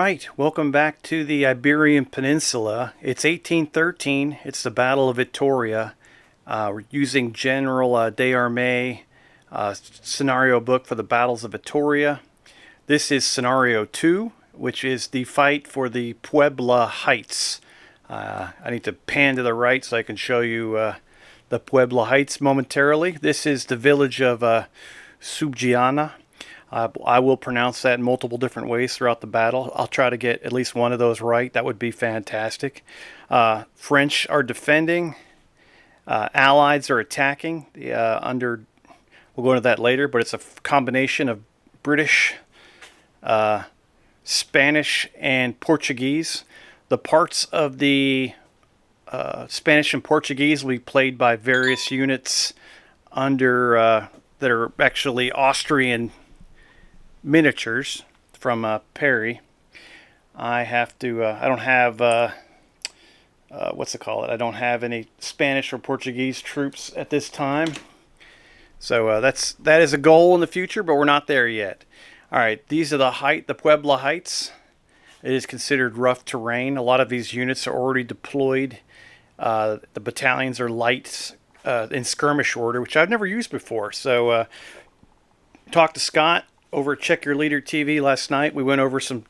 right, welcome back to the Iberian Peninsula. It's 1813. It's the Battle of Vitoria. We're using General de Armee scenario book for the battles of Vitoria. This is scenario 2, which is the fight for the Puebla Heights. I need to pan to the right so I can show you the Puebla Heights momentarily. This is the village of Subgiana. I will pronounce that in multiple different ways throughout the battle. I'll try to get at least one of those right. That would be fantastic. French are defending. Allies are attacking. We'll go into that later, but it's a combination of British, Spanish, and Portuguese. The parts of the Spanish and Portuguese will be played by various units under that are actually Austrian miniatures from Perry. I don't have I don't have any Spanish or Portuguese troops at this time, so that is a goal in the future, but we're not there yet. All right, these are the Puebla Heights. It is considered rough terrain. A lot of these units are already deployed. The battalions are light in skirmish order, which I've never used before. So talked to Scott over at Check Your Leader TV last night. We went over some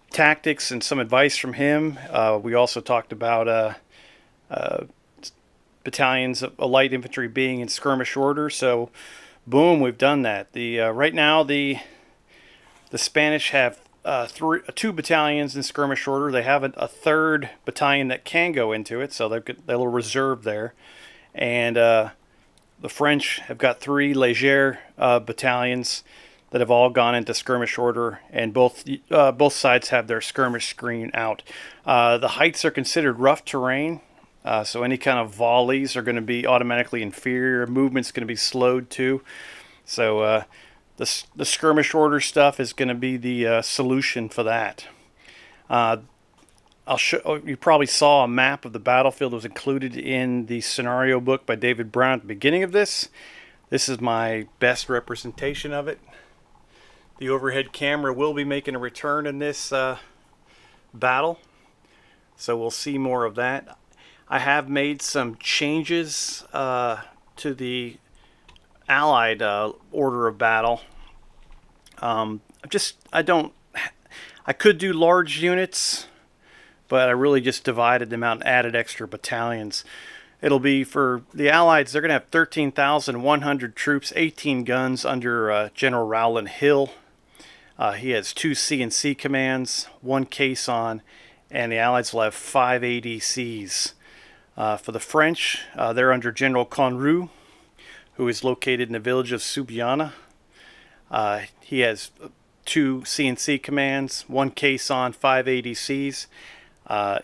tactics and some advice from him. We also talked about battalions of light infantry being in skirmish order. So, boom, we've done that. Right now the Spanish have two battalions in skirmish order. They have a third battalion that can go into it, so they've got a little reserve there. And the French have got three Léger battalions that have all gone into skirmish order, and both sides have their skirmish screen out. The heights are considered rough terrain, so any kind of volleys are going to be automatically inferior. Movement's going to be slowed too. So the skirmish order stuff is going to be the solution for that. You probably saw a map of the battlefield that was included in the scenario book by David Brown at the beginning of this. This is my best representation of it. The overhead camera will be making a return in this battle, so we'll see more of that. I have made some changes to the Allied order of battle. I could do large units, but I really just divided them out and added extra battalions. It'll be for the Allies, they're going to have 13,100 troops, 18 guns under General Rowland Hill. He has 2 CNC commands, 1 caisson, and the Allies will have 5 ADCs. For the French, they're under General Conroux, who is located in the village of Subgiana. He has 2 CNC commands, 1 caisson, 5 ADCs.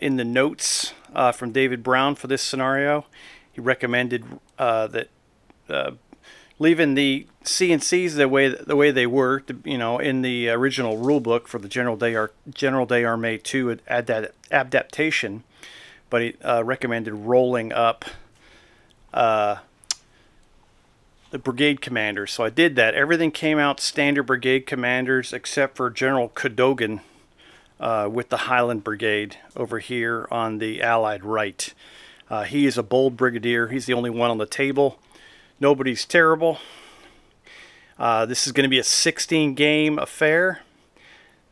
In the notes from David Brown for this scenario, he recommended that leaving the CNCs the way they were, in the original rulebook for the General de Armee 2 adaptation, but he recommended rolling up the brigade commanders. So I did that. Everything came out standard brigade commanders except for General Cadogan with the Highland Brigade over here on the Allied right. He is a bold brigadier. He's the only one on the table. Nobody's terrible. This is going to be a 16-game affair.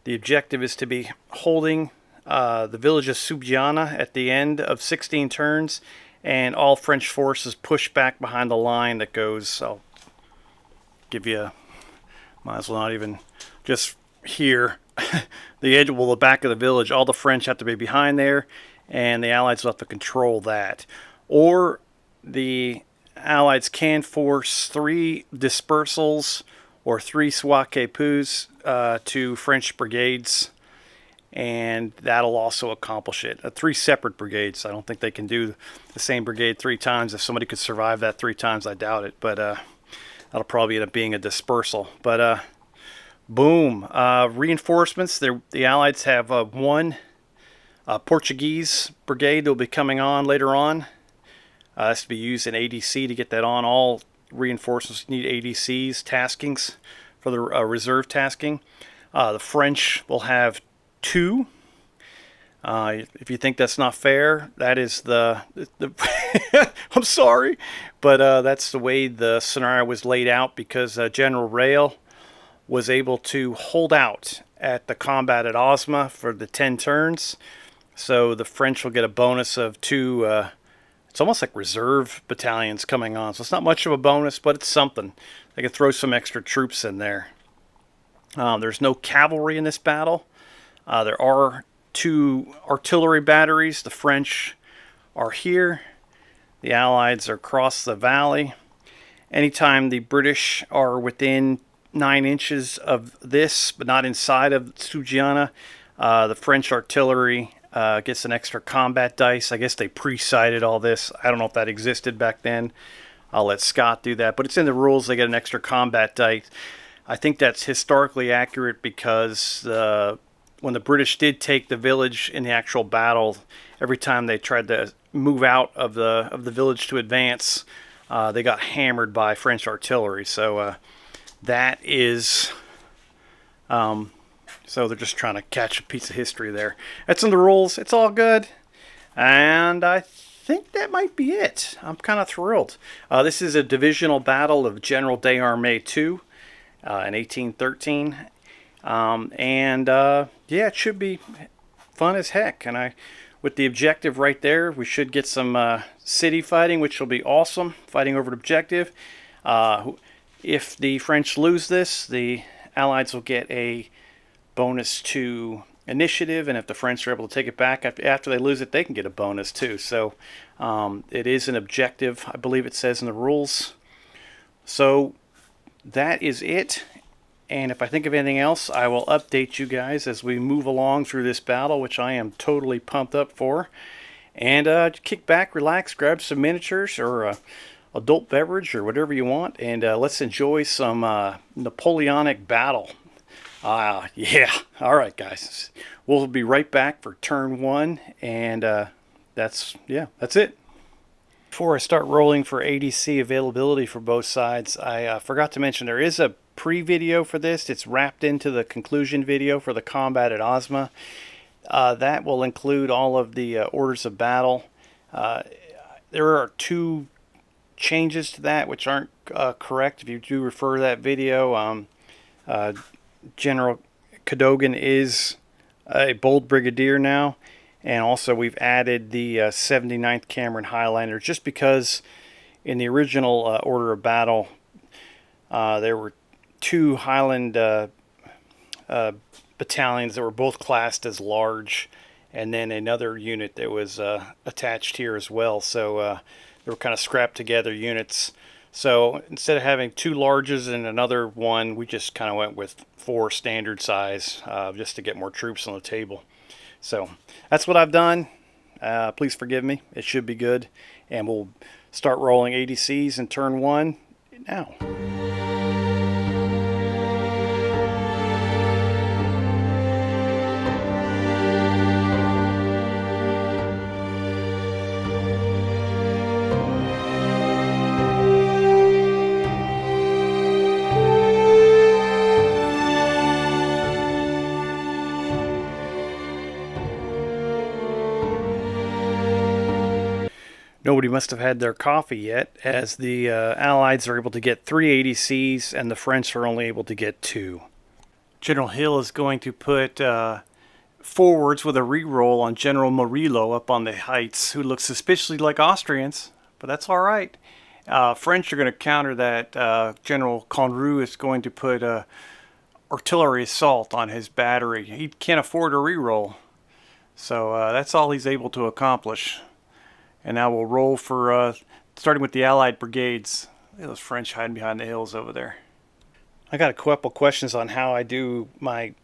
The objective is to be holding the village of Subgiana at the end of 16 turns, and all French forces push back behind the line that goes, I'll give you, might as well not even, just here, the back of the village. All the French have to be behind there, and the Allies will have to control that. Or the Allies can force 3 dispersals or 3 soies-quepus to French brigades, and that'll also accomplish it. 3 separate brigades. I don't think they can do the same brigade 3 times. If somebody could survive that 3 times, I doubt it, but that'll probably end up being a dispersal. But boom. Reinforcements. The Allies have 1 Portuguese brigade that will be coming on later on. That's to be used in ADC to get that on. All reinforcements need ADCs, taskings for the reserve tasking. The French will have 2. If you think that's not fair, that is the I'm sorry, but that's the way the scenario was laid out, because General Rail was able to hold out at the combat at Ozma for the 10 turns. So the French will get a bonus of 2, it's almost like reserve battalions coming on. So it's not much of a bonus, but it's something. They can throw some extra troops in there. There's no cavalry in this battle. There are 2 artillery batteries. The French are here. The Allies are across the valley. Anytime the British are within 9 inches of this, but not inside of Sugiana, the French artillery gets an extra combat dice. I guess they pre-sighted all this. I don't know if that existed back then. I'll let Scott do that. But it's in the rules. They get an extra combat dice. I think that's historically accurate, because when the British did take the village in the actual battle, every time they tried to move out of the village to advance, they got hammered by French artillery. So that is, so they're just trying to catch a piece of history there. That's in the rules. It's all good, and I think that might be it. I'm kind of thrilled. This is a divisional battle of General d'Armee 2 in 1813. Yeah, it should be fun as heck. And with the objective right there, we should get some city fighting, which will be awesome. Fighting over the objective. If the French lose this, the Allies will get a bonus to initiative, and if the French are able to take it back after they lose it, they can get a bonus too. So it is an objective, I believe it says in the rules. So that is it. And if I think of anything else, I will update you guys as we move along through this battle, which I am totally pumped up for. And kick back, relax, grab some miniatures or adult beverage or whatever you want, and let's enjoy some Napoleonic battle. Yeah. All right, guys. We'll be right back for turn 1, and that's it. Before I start rolling for ADC availability for both sides, I forgot to mention there is a pre-video for this. It's wrapped into the conclusion video for the combat at Ozma. That will include all of the orders of battle. There are 2 changes to that which aren't correct. If you do refer to that video, General Cadogan is a bold brigadier now, and also we've added the 79th Cameron Highlander, just because in the original order of battle there were 2 Highland battalions that were both classed as large, and then another unit that was attached here as well. So they were kind of scrapped together units. So instead of having 2 larges and another one, we just kind of went with 4 standard size, just to get more troops on the table. So that's what I've done. Please forgive me. It should be good. And we'll start rolling ADCs in turn 1 now. Nobody must have had their coffee yet, as the Allies are able to get 3 ADCs and the French are only able to get 2. General Hill is going to put forwards with a reroll on General Murillo up on the heights, who looks suspiciously like Austrians, but that's all right. French are going to counter that. General Conroux is going to put artillery assault on his battery. He can't afford a reroll, so that's all he's able to accomplish. And now we'll roll for, starting with the Allied brigades. Look at those French hiding behind the hills over there. I got a couple questions on how I do my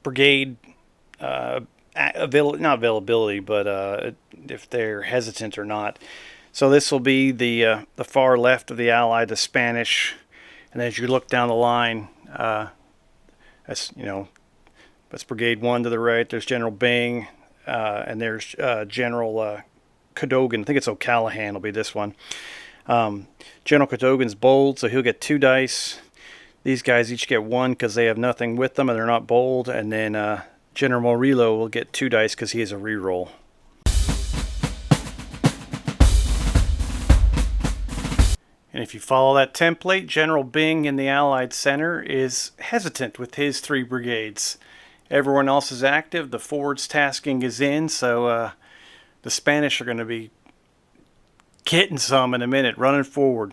brigade, not availability, but if they're hesitant or not. So this will be the far left of the Allied, the Spanish. And as you look down the line, that's Brigade 1 to the right. There's General Byng, and there's General Cadogan. I think it's O'Callahan will be this one. General Cadogan's bold, so he'll get 2 dice. These guys each get 1 because they have nothing with them and they're not bold. And then General Murillo will get 2 dice because he has a reroll. And if you follow that template, General Byng in the Allied center is hesitant with his 3 brigades. Everyone else is active. The forwards tasking is in, so the Spanish are going to be getting some in a minute, running forward.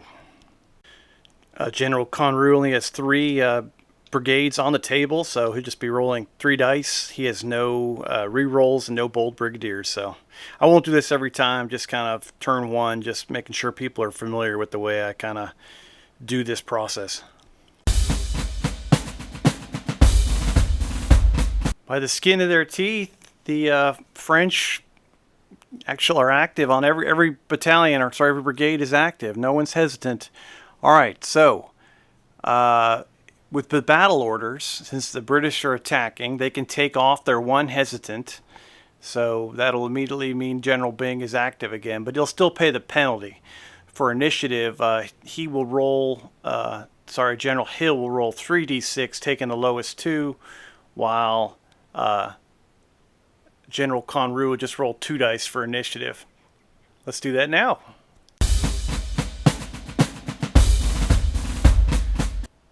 General Conru only has 3 brigades on the table, so he'll just be rolling 3 dice. He has no re-rolls and no bold brigadiers, so I won't do this every time, just kind of turn 1, just making sure people are familiar with the way I kind of do this process. By the skin of their teeth, the French actually are active on every battalion, or sorry, every brigade is active. No one's hesitant. All right, so with the battle orders, since the British are attacking, they can take off their 1 hesitant. So that'll immediately mean General Byng is active again, but he'll still pay the penalty. For initiative, he will roll, General Hill will roll 3d6, taking the lowest 2, while General Conru will just roll 2 dice for initiative. Let's do that now.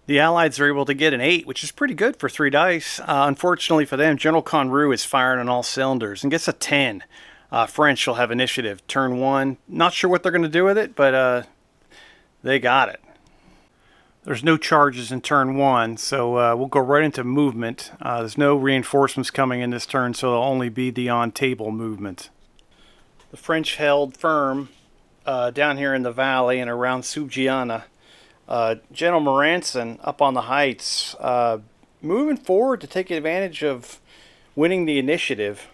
The Allies are able to get an 8, which is pretty good for 3 dice. Unfortunately for them, General Conru is firing on all cylinders and gets a 10. French will have initiative. Turn 1. Not sure what they're going to do with it, but they got it. There's no charges in turn 1, so we'll go right into movement. There's no reinforcements coming in this turn, so it'll only be the on-table movement. The French held firm down here in the valley and around Subgiana. General Moranson up on the heights, moving forward to take advantage of winning the initiative.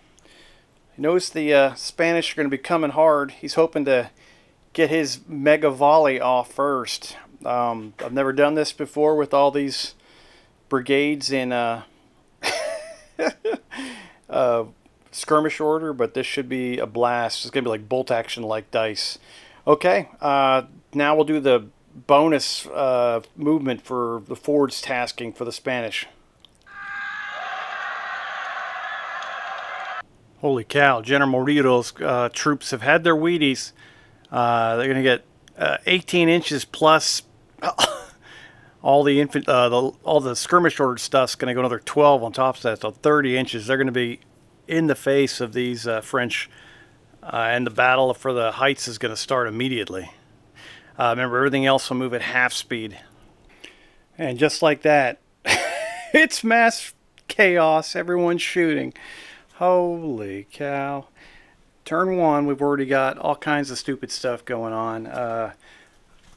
He knows the Spanish are going to be coming hard. He's hoping to get his mega volley off first. I've never done this before with all these brigades in skirmish order, but this should be a blast. It's going to be like bolt action like dice. Okay, now we'll do the bonus movement for the forwards tasking for the Spanish. Holy cow, General Murillo's troops have had their Wheaties. They're going to get 18 inches plus all the skirmish order stuff's going to go another 12 on top of that, so 30 inches. They're going to be in the face of these French, and the battle for the heights is going to start immediately. Remember, everything else will move at half speed. And just like that, it's mass chaos. Everyone's shooting. Holy cow. Turn 1, we've already got all kinds of stupid stuff going on. I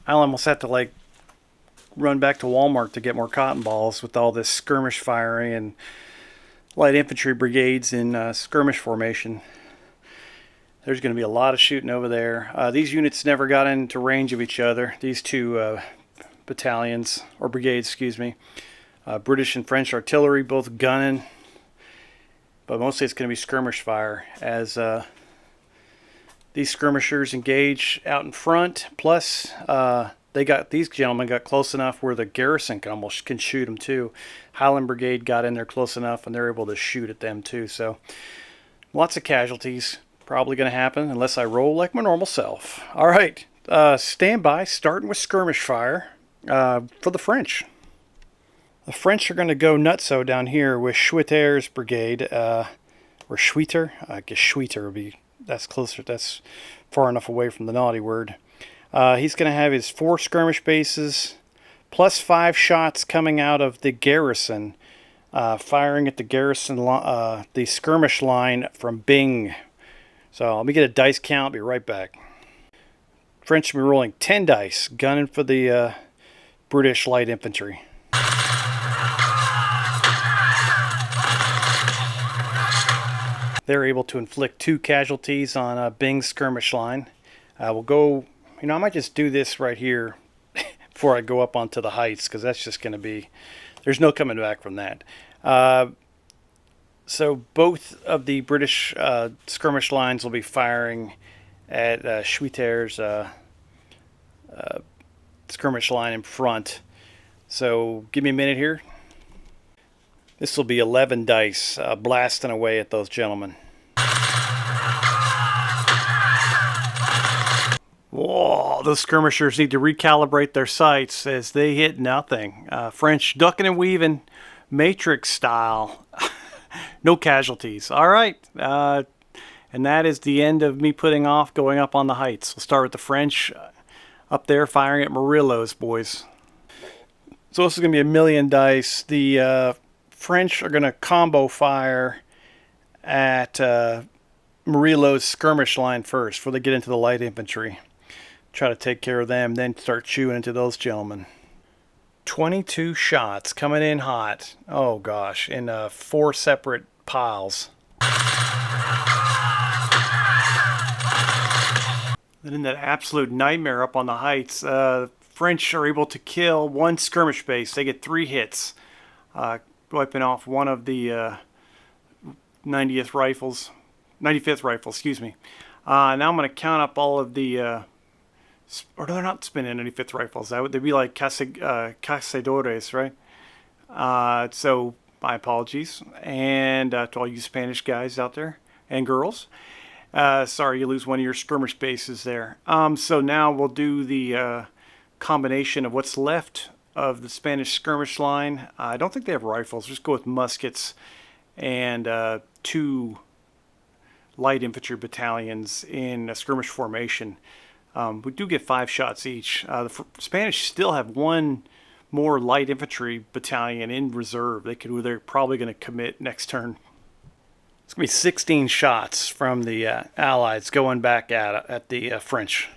almost have to run back to Walmart to get more cotton balls with all this skirmish firing and light infantry brigades in skirmish formation. There's going to be a lot of shooting over there. These units never got into range of each other. These 2 battalions, or brigades, excuse me. British and French artillery both gunning. But mostly it's going to be skirmish fire as these skirmishers engage out in front. Plus, these gentlemen got close enough where the garrison can shoot them too. Highland Brigade got in there close enough and they're able to shoot at them too. So lots of casualties. Probably going to happen unless I roll like my normal self. All right, stand by, starting with skirmish fire for the French. The French are going to go nutso down here with Schwitter's brigade, or Schwitter. I guess Schwitter would be, that's closer, that's far enough away from the naughty word. He's going to have his 4 skirmish bases, plus 5 shots coming out of the garrison, firing at the garrison, the skirmish line from Byng. So let me get a dice count, be right back. French will be rolling 10 dice, gunning for the British light infantry. They're able to inflict 2 casualties on Byng's skirmish line. We'll go, I might just do this right here before I go up onto the heights, because that's just going to be, there's no coming back from that. So both of the British skirmish lines will be firing at Schwitter's skirmish line in front. So give me a minute here. This will be 11 dice blasting away at those gentlemen. Whoa, those skirmishers need to recalibrate their sights as they hit nothing. French ducking and weaving, Matrix style. No casualties. All right. And that is the end of me putting off going up on the heights. We'll start with the French up there firing at Murillo's, boys. So this is going to be a million dice. The French are going to combo fire at Murillo's skirmish line first before they get into the light infantry. Try to take care of them, then start chewing into those gentlemen. 22 shots coming in hot. Oh gosh, in 4 separate piles. Then in that absolute nightmare up on the heights, French are able to kill 1 skirmish base. They get 3 hits, wiping off one of the 95th rifles, excuse me. Now I'm going to count up all of the, or they're not spinning 95th rifles. That would they'd be like cazadores, right? So my apologies, and to all you Spanish guys out there and girls. Sorry, you lose one of your skirmish bases there. So now we'll do the combination of what's left of the Spanish skirmish line. I don't think they have rifles. Just go with muskets and 2 light infantry battalions in a skirmish formation. We do get 5 shots each. The Spanish still have 1 more light infantry battalion in reserve. They're probably going to commit next turn. It's going to be 16 shots from the Allies going back at the French.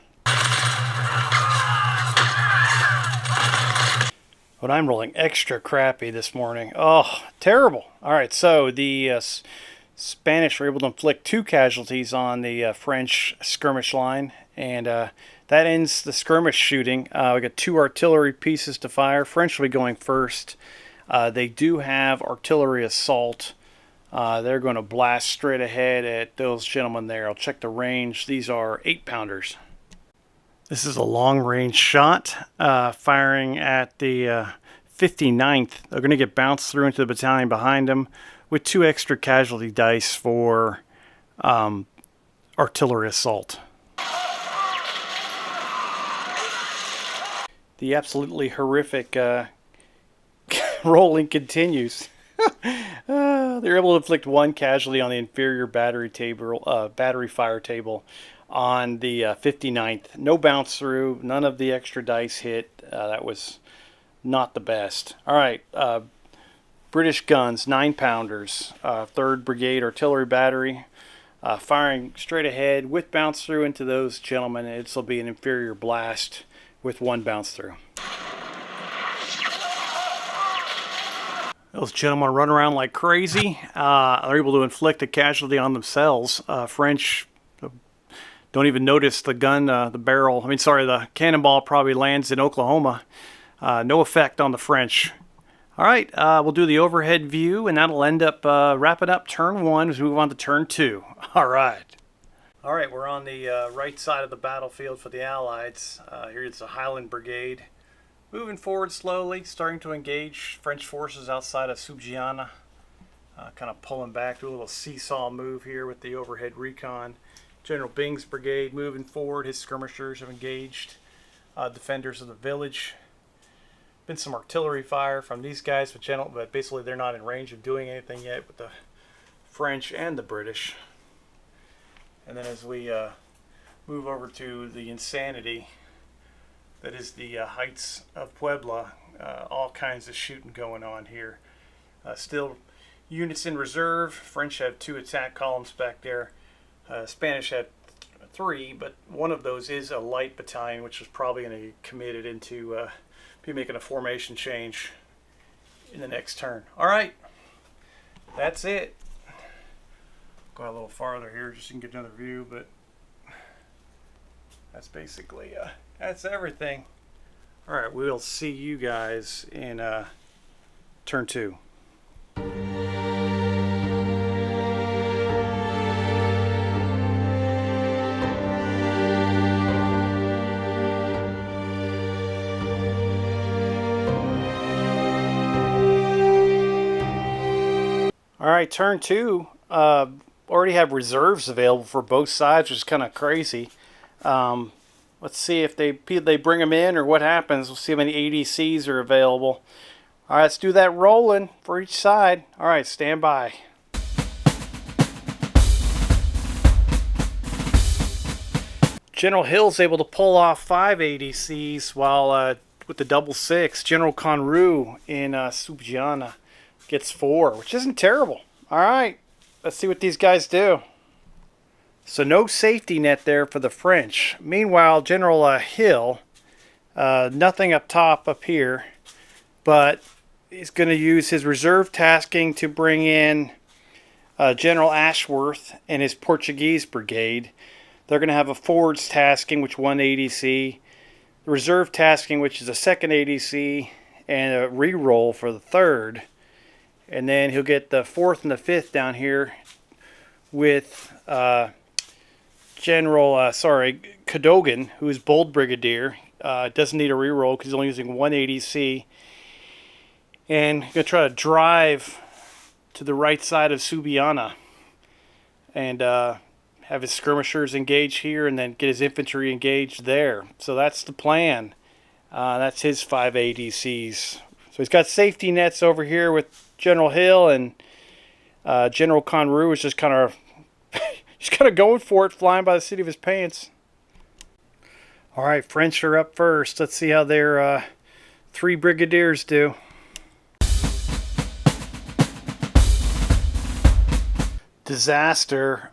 But I'm rolling extra crappy this morning. Oh, terrible. All right, so the Spanish were able to inflict 2 casualties on the French skirmish line, and that ends the skirmish shooting. We got 2 artillery pieces to fire. French will be going first. They do have artillery assault. They're going to blast straight ahead at those gentlemen there. I'll check the range. These are 8-pounders. This is a long-range shot, firing at the 59th. They're going to get bounced through into the battalion behind them with 2 extra casualty dice for artillery assault. The absolutely horrific rolling continues. They're able to inflict 1 casualty on the inferior battery fire table on the 59th. No bounce through, none of the extra dice hit. That was not the best. All right, British guns, 9-pounders, 3rd Brigade Artillery Battery, firing straight ahead with bounce through into those gentlemen. This will be an inferior blast with 1 bounce through. Those gentlemen run around like crazy. They're able to inflict a casualty on themselves. French don't even notice the gun, the cannonball probably lands in Oklahoma. No effect on the French. All right, we'll do the overhead view, and that'll end up wrapping up turn 1 as we move on to turn 2. All right. All right, we're on the right side of the battlefield for the Allies. Here's the Highland Brigade. Moving forward slowly, starting to engage French forces outside of Subgiana. Kind of pulling back, do a little seesaw move here with the overhead recon. General Bing's brigade moving forward. His skirmishers have engaged defenders of the village. Been some artillery fire from these guys, but basically they're not in range of doing anything yet with the French and the British. And then as we move over to the insanity that is the heights of Puebla, all kinds of shooting going on here. Still units in reserve. French have 2 attack columns back there. Spanish had 3, but one of those is a light battalion, which is probably going to be committed into be making a formation change in the next turn. All right, that's it. Go a little farther here just so you can get another view, but that's basically that's everything. All right, we'll see you guys in turn 2. All right, turn two. Already have reserves available for both sides, which is kind of crazy. Let's see if they bring them in or what happens. We'll see how many ADCs are available. All right, let's do that rolling for each side. All right, stand by. General Hill's able to pull off 5 ADCs while with the double 6. General Conru in Subjana gets 4, which isn't terrible. All right, let's see what these guys do. So no safety net there for the French. Meanwhile, General Hill, nothing up top up here, but he's going to use his reserve tasking to bring in General Ashworth and his Portuguese brigade. They're going to have a forwards tasking, which 1 ADC, the reserve tasking, which is a 2nd ADC, and a reroll for the 3rd. And then he'll get the 4th and the 5th down here with Cadogan, who is Bold Brigadier. Doesn't need a reroll because he's only using 1 ADC. And going to try to drive to the right side of Subiana and have his skirmishers engage here and then get his infantry engaged there. So that's the plan. That's his 5 ADCs. So he's got safety nets over here with General Hill, and General Conru is just kind of he's kind of going for it, flying by the seat of his pants. All right, French are up first. Let's see how their 3 brigadiers do. Disaster.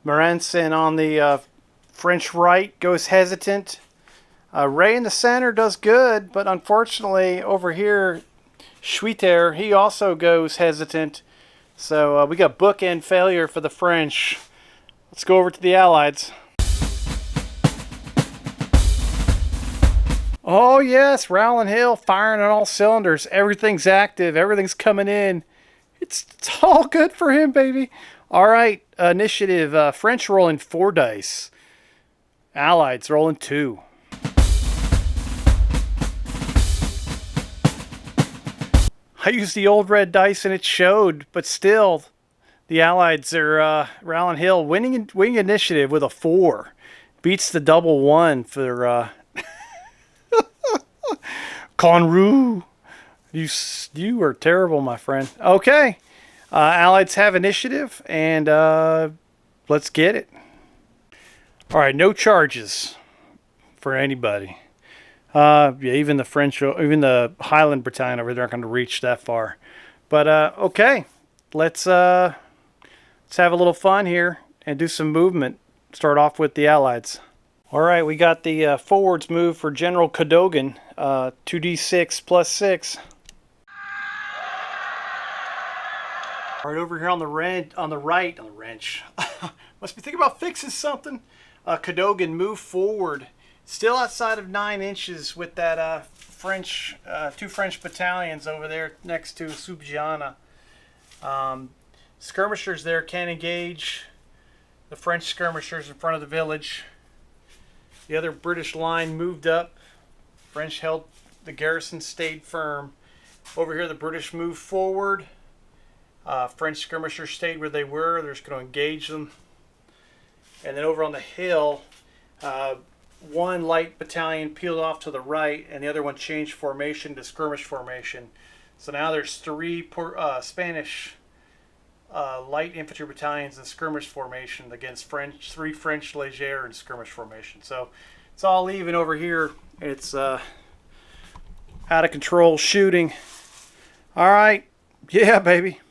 Moranson on the French right goes hesitant. Ray in the center does good, but unfortunately over here, Schwitter, he also goes hesitant. So we got bookend failure for the French. Let's go over to the Allies. Oh yes, Rowland Hill firing on all cylinders. Everything's active. Everything's coming in. It's all good for him, baby. All right, initiative. French rolling 4 dice. Allies rolling 2. I used the old red dice and it showed, but still, the Allies are Rowland Hill winning initiative with a 4. Beats the double 1 for Conru. You are terrible, my friend. Okay. Allies have initiative, and let's get it. All right, no charges for anybody. Yeah, even the French, even the Highland Battalion over there aren't going to reach that far. But okay, let's have a little fun here and do some movement. Start off with the Allies. All right, we got the forwards move for General Cadogan, 2d6 plus 6. All right, over here on the right, must be thinking about fixing something. Cadogan move forward, still outside of 9 inches with that French, 2 French battalions over there next to Subjana. Skirmishers there can engage the French skirmishers in front of the village. The other British line moved up. French held, the garrison stayed firm. Over here the British moved forward. French skirmishers stayed where they were. They're just going to engage them. And then over on the hill, 1 light battalion peeled off to the right, and the other one changed formation to skirmish formation. So now there's 3 Spanish light infantry battalions in skirmish formation against 3 French légère in skirmish formation. So it's all even over here. It's out of control shooting. All right, yeah, baby.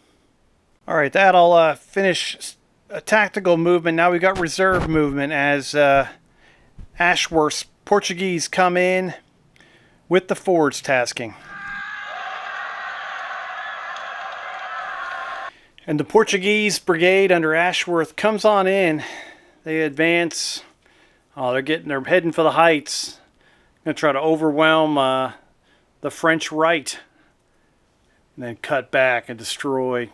All right, that'll finish a tactical movement. Now we got reserve movement as Ashworth's Portuguese come in with the forwards tasking. And the Portuguese brigade under Ashworth comes on in. They advance. Oh, they're heading for the heights. Going to try to overwhelm the French right. And then cut back and destroy.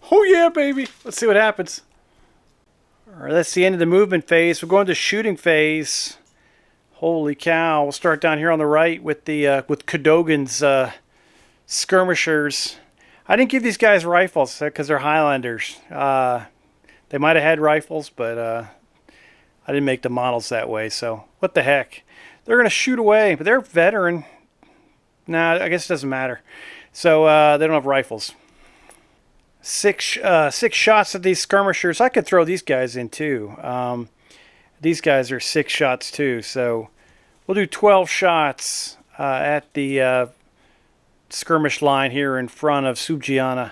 Oh yeah, baby. Let's see what happens. All right, that's the end of the movement phase. We're going to shooting phase. Holy cow. We'll start down here on the right with the with Cadogan's skirmishers. I didn't give these guys rifles because they're Highlanders. They might have had rifles, but I didn't make the models that way, so what the heck. They're going to shoot away, but they're veteran. Nah, I guess it doesn't matter. So they don't have rifles. Six shots at these skirmishers. I could throw these guys in too. These guys are 6 shots too, so we'll do 12 shots at the skirmish line here in front of Subgiana.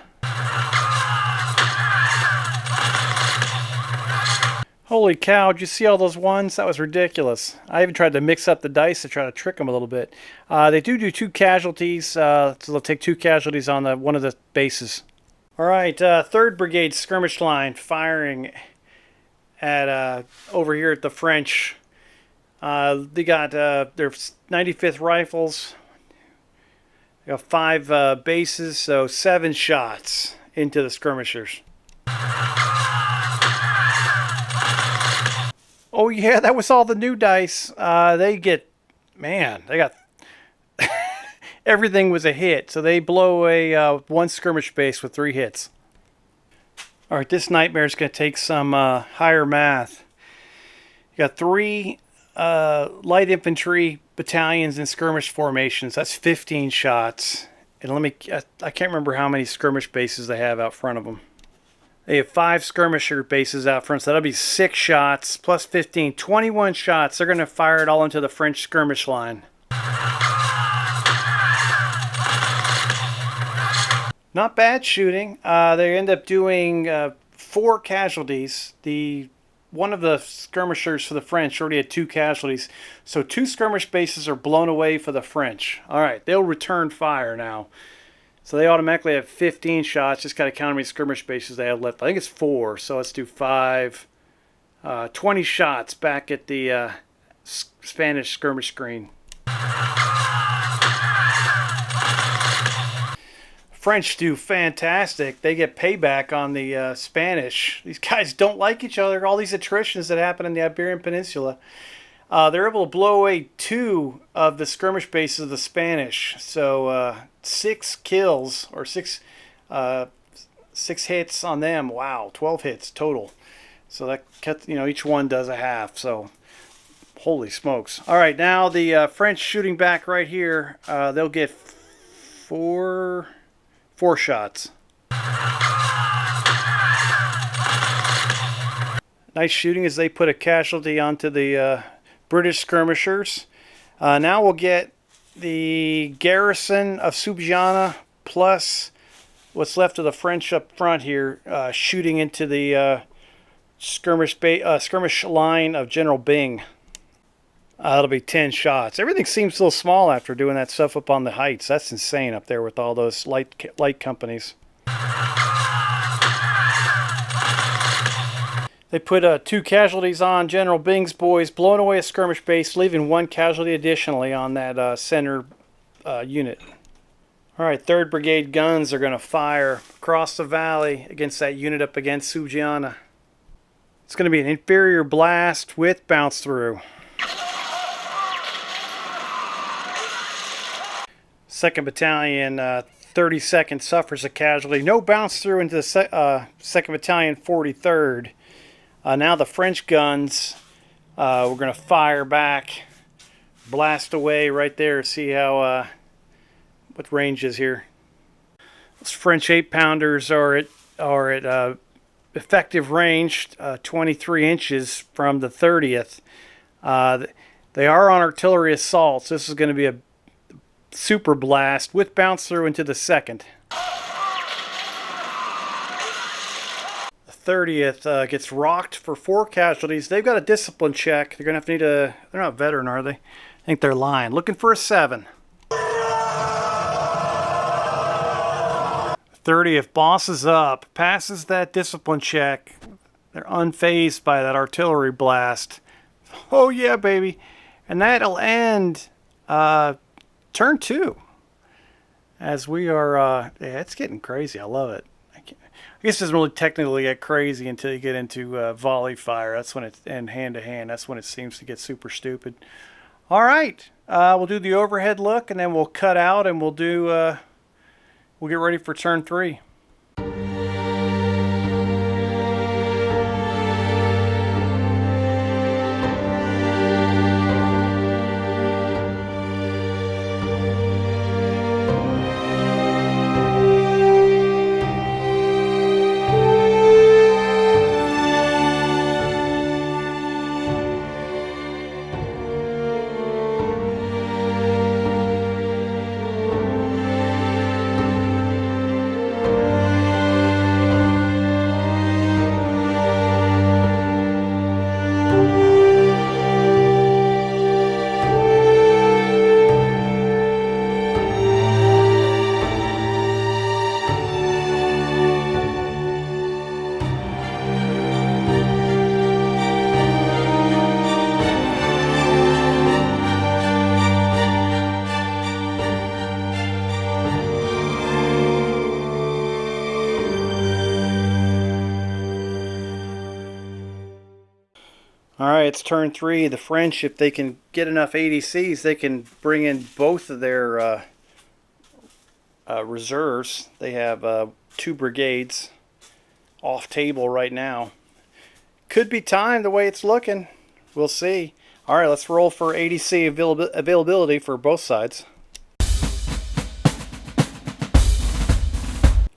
Holy cow, did you see all those ones? That was ridiculous. I even tried to mix up the dice to try to trick them a little bit. They do 2 casualties, so they'll take 2 casualties on one of the bases. All right, 3rd Brigade skirmish line firing at over here at the French. They got their 95th rifles. They got 5 bases, so 7 shots into the skirmishers. Oh yeah, that was all the new dice. They got everything was a hit. So they blow away 1 skirmish base with 3 hits. All right, this nightmare is going to take some higher math. You got 3 light infantry battalions in skirmish formations. That's 15 shots. And I can't remember how many skirmish bases they have out front of them. They have 5 skirmisher bases out front, so that'll be 6 shots plus 15, 21 shots. They're going to fire it all into the French skirmish line. Not bad shooting. They end up doing 4 casualties. One of the skirmishers for the French already had 2 casualties, so 2 skirmish bases are blown away for the French. All right, they'll return fire now. So they automatically have 15 shots. Just got to count how many skirmish bases they have left. I think it's 4, so let's do 5. 20 shots back at the Spanish skirmish screen. French do fantastic. They get payback on the Spanish. These guys don't like each other. All these attritions that happen in the Iberian Peninsula. They're able to blow away 2 of the skirmish bases of the Spanish. So 6 kills, or 6 hits on them. Wow, 12 hits total. So that cuts, each one does a half. So holy smokes! All right, now the French shooting back right here. They'll get 4 shots. Nice shooting as they put a casualty onto the British skirmishers. Now we'll get the garrison of Subgiana plus what's left of the French up front here, shooting into the skirmish line of General Byng. That'll be 10 shots. Everything seems a little small after doing that stuff up on the heights. That's insane up there with all those light companies. They put 2 casualties on General Byng's boys, blowing away a skirmish base, leaving 1 casualty additionally on that center unit. All right, 3rd Brigade guns are going to fire across the valley against that unit up against Subgiana. It's going to be an inferior blast with bounce through. 2nd Battalion, 32nd suffers a casualty. No bounce through into the 2nd Battalion, 43rd. Now the French guns, we're going to fire back, blast away right there. See how what range is here. Those French 8-pounders are at effective range, 23 inches from the 30th. They are on artillery assaults. This is going to be a super blast with bounce through into the 2nd. The 30th gets rocked for 4 casualties. They've got a discipline check. They're going to have to need a... They're not veteran, are they? I think they're lying. Looking for a 7. 30th bosses up, passes that discipline check. They're unfazed by that artillery blast. Oh yeah, baby. And that'll end turn 2. As we are, yeah, it's getting crazy. I love it. I guess it doesn't really technically get crazy until you get into volley fire. That's when it's, and hand-to-hand, that's when it seems to get super stupid. All right, we'll do the overhead look, and then we'll cut out, and we'll do We'll get ready for turn 3. All right, it's turn 3. The French, if they can get enough ADCs, they can bring in both of their reserves. They have 2 brigades off table right now. Could be time the way it's looking. We'll see. All right, let's roll for ADC availability for both sides.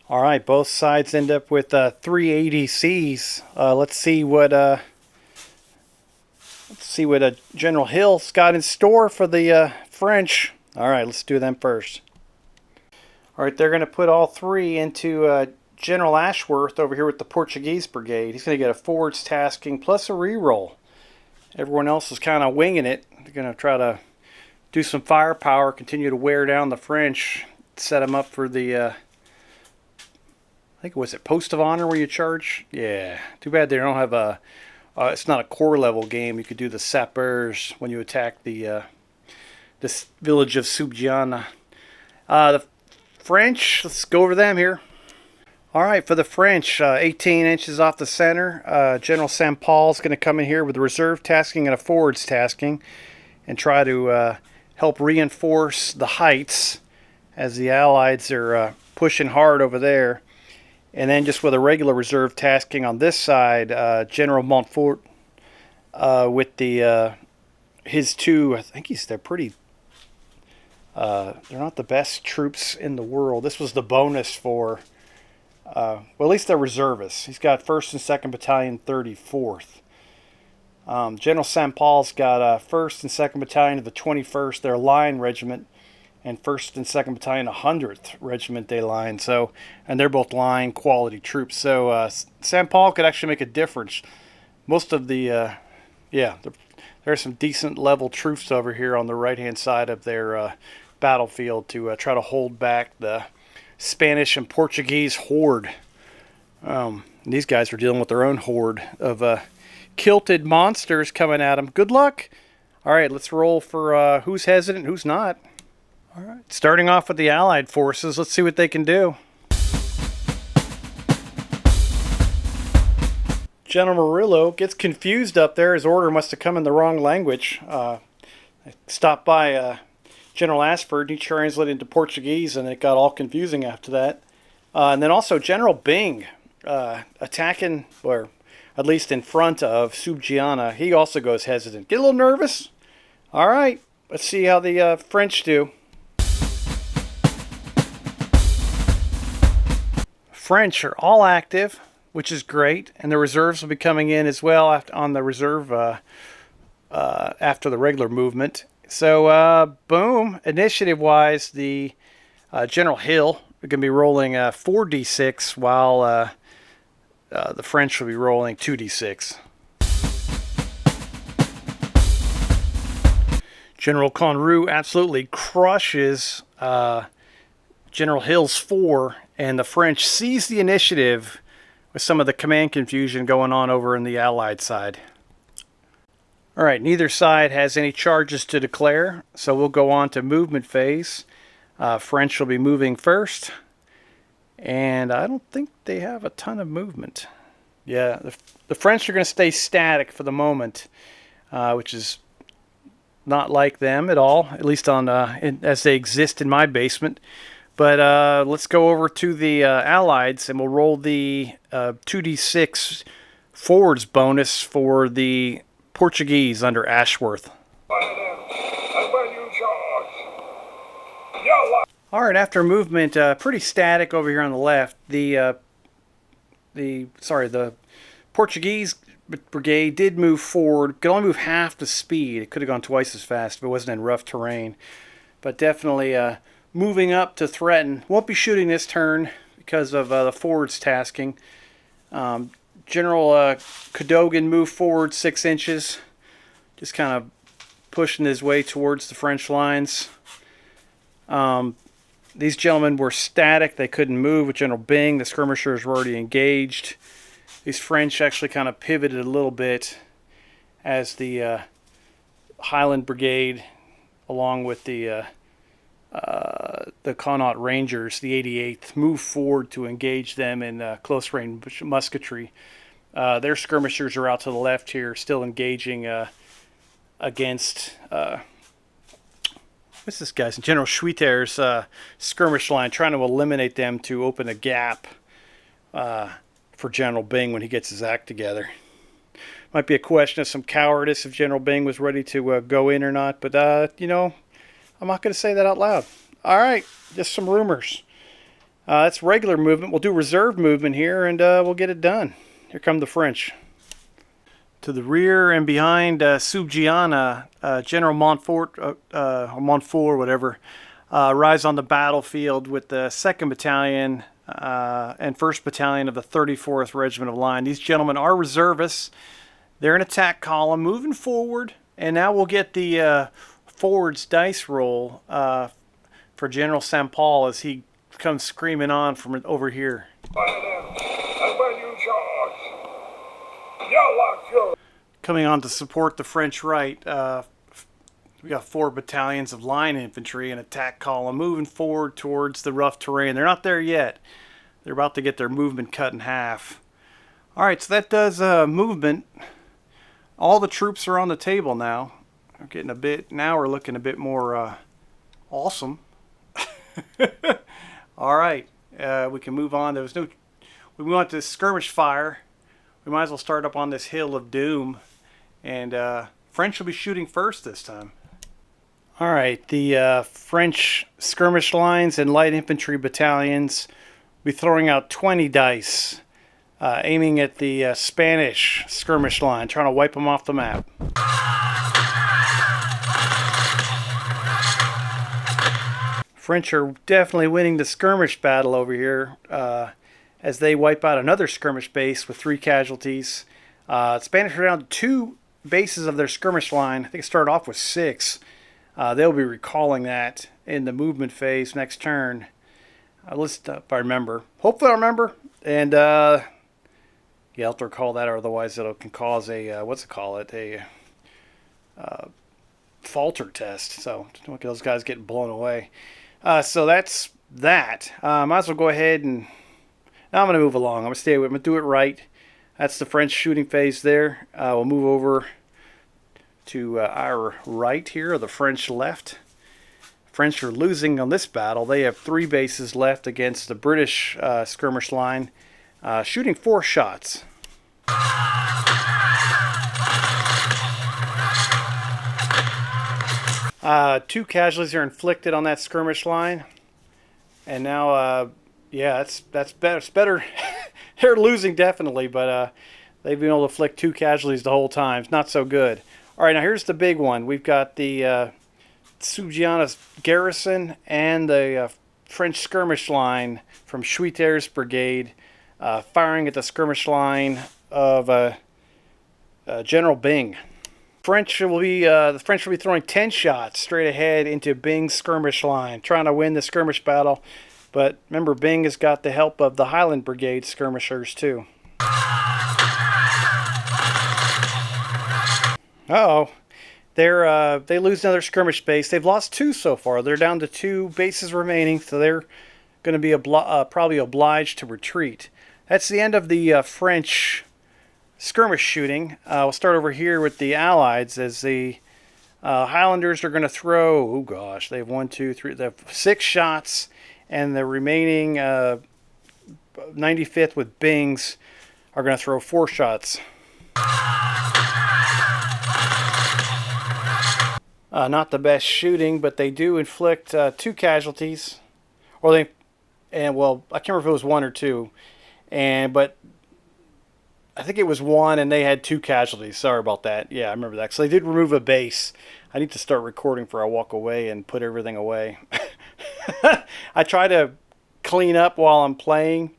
All right, both sides end up with 3 ADCs. Let's see what General Hill's got in store for the French. All right, let's do them first. All right, they're going to put all 3 into General Ashworth over here with the Portuguese brigade. He's going to get a forwards tasking plus a reroll. Everyone else is kind of winging it. They're going to try to do some firepower, continue to wear down the French, set them up for the, I think, was it Post of Honor where you charge? Yeah, too bad they don't have a, it's not a core level game. You could do the sappers when you attack the this village of Subgiana. The French, let's go over them here. All right, for the French, 18 inches off the center, General St. Paul's going to come in here with a reserve tasking and a forwards tasking and try to help reinforce the heights as the Allies are pushing hard over there. And then just with a regular reserve tasking on this side, General Montfort with the his 2, I think they're pretty, they're not the best troops in the world. This was the bonus for, well, at least they're reservists. He's got 1st and 2nd Battalion, 34th. General St. Paul's got 1st and 2nd Battalion of the 21st, their line regiment, and 1st and 2nd Battalion, 100th Regiment de Line. So, and they're both line quality troops. So St. Paul could actually make a difference. Most of the, there are some decent level troops over here on the right-hand side of their battlefield to try to hold back the Spanish and Portuguese horde. These guys are dealing with their own horde of kilted monsters coming at them. Good luck. All right, let's roll for who's hesitant, who's not. All right, starting off with the Allied forces, let's see what they can do. General Murillo gets confused up there. His order must have come in the wrong language. I stopped by General Ashford. He translated into Portuguese, and it got all confusing after that. And then also General Byng attacking, or at least in front of Subgiana. He also goes hesitant. Get a little nervous? All right, let's see how the French do. French are all active, which is great, and the reserves will be coming in as well on the reserve after the regular movement. So, boom, initiative-wise, the General Hill are going to be rolling 4d6, while the French will be rolling 2d6. General Conroux absolutely crushes General Hill's 4, and the French seize the initiative with some of the command confusion going on over in the Allied side. All right, neither side has any charges to declare, so we'll go on to movement phase. French will be moving first, and I don't think they have a ton of movement. Yeah, the French are going to stay static for the moment, which is not like them at all, at least on as they exist in my basement. But let's go over to the Allies, and we'll roll the 2d6 forwards bonus for the Portuguese under Ashworth. All right, after movement, pretty static over here on the left. The Portuguese brigade did move forward. Could only move half the speed. It could have gone twice as fast if it wasn't in rough terrain. But definitely moving up to threaten. Won't be shooting this turn because of the forwards tasking. General Cadogan moved forward 6 inches, just kind of pushing his way towards the French lines. These gentlemen were static. They couldn't move with General Byng. The skirmishers were already engaged. These French actually kind of pivoted a little bit as the Highland Brigade, along with the Connaught Rangers, the 88th, moved forward to engage them in close-range musketry. Their skirmishers are out to the left here, still engaging against what's this guy's? General Schwieter's skirmish line, trying to eliminate them to open a gap for General Byng when he gets his act together. Might be a question of some cowardice if General Byng was ready to go in or not, but you know, I'm not going to say that out loud. All right, just some rumors. That's regular movement. We'll do reserve movement here, and we'll get it done. Here come the French. To the rear and behind Subgiana, General Montfort, or Montfort, whatever, arrives on the battlefield with the 2nd Battalion and 1st Battalion of the 34th Regiment of Line. These gentlemen are reservists. They're in attack column, moving forward, and now we'll get the forwards dice roll for General St. Paul as he comes screaming on from over here. Coming on to support the French right, we got 4 battalions of line infantry and attack column moving forward towards the rough terrain. They're not there yet. They're about to get their movement cut in half. All right, so that does movement. All the troops are on the table now. We're getting a bit, now we're looking a bit more awesome. All right, we can move on. We want to skirmish fire. We might as well start up on this hill of doom, and French will be shooting first this time. All right, the French skirmish lines and light infantry battalions will be throwing out 20 dice, aiming at the Spanish skirmish line, trying to wipe them off the map. French are definitely winning the skirmish battle over here as they wipe out another skirmish base with 3 casualties. Spanish are down to 2 bases of their skirmish line. I think it started off with 6. They'll be recalling that in the movement phase next turn. If I remember. Hopefully I remember. And yeah, I'll have to recall that, or otherwise it can cause a, a falter test. So don't get those guys getting blown away. So that's that. Might as well go ahead and... Now I'm going to move along. I'm going to do it right. That's the French shooting phase there. We'll move over to our right here, or the French left. French are losing on this battle. They have 3 bases left against the British skirmish line, shooting 4 shots. 2 casualties are inflicted on that skirmish line, and now, yeah, that's better. It's better. They're losing definitely, but they've been able to inflict 2 casualties the whole time. It's not so good. All right, now here's the big one. We've got the Subgiana garrison and the French skirmish line from Schwieter's brigade firing at the skirmish line of General Byng. The French will be throwing 10 shots straight ahead into Byng's skirmish line, trying to win the skirmish battle. But remember, Byng has got the help of the Highland Brigade skirmishers too. Uh-oh. They lose another skirmish base. They've lost 2 so far. They're down to 2 bases remaining, so they're going to be probably obliged to retreat. That's the end of the French skirmish shooting. We'll start over here with the Allies as the Highlanders are going to throw, oh gosh, they have 1, 2, 3, they have 6 shots, and the remaining 95th with Bings are going to throw 4 shots. Not the best shooting, but they do inflict 2 casualties, or they, and well, I can't remember if it was 1 or 2, but I think it was 1, and they had 2 casualties. Sorry about that. Yeah, I remember that. So they did remove a base. I need to start recording before I walk away and put everything away. I try to clean up while I'm playing.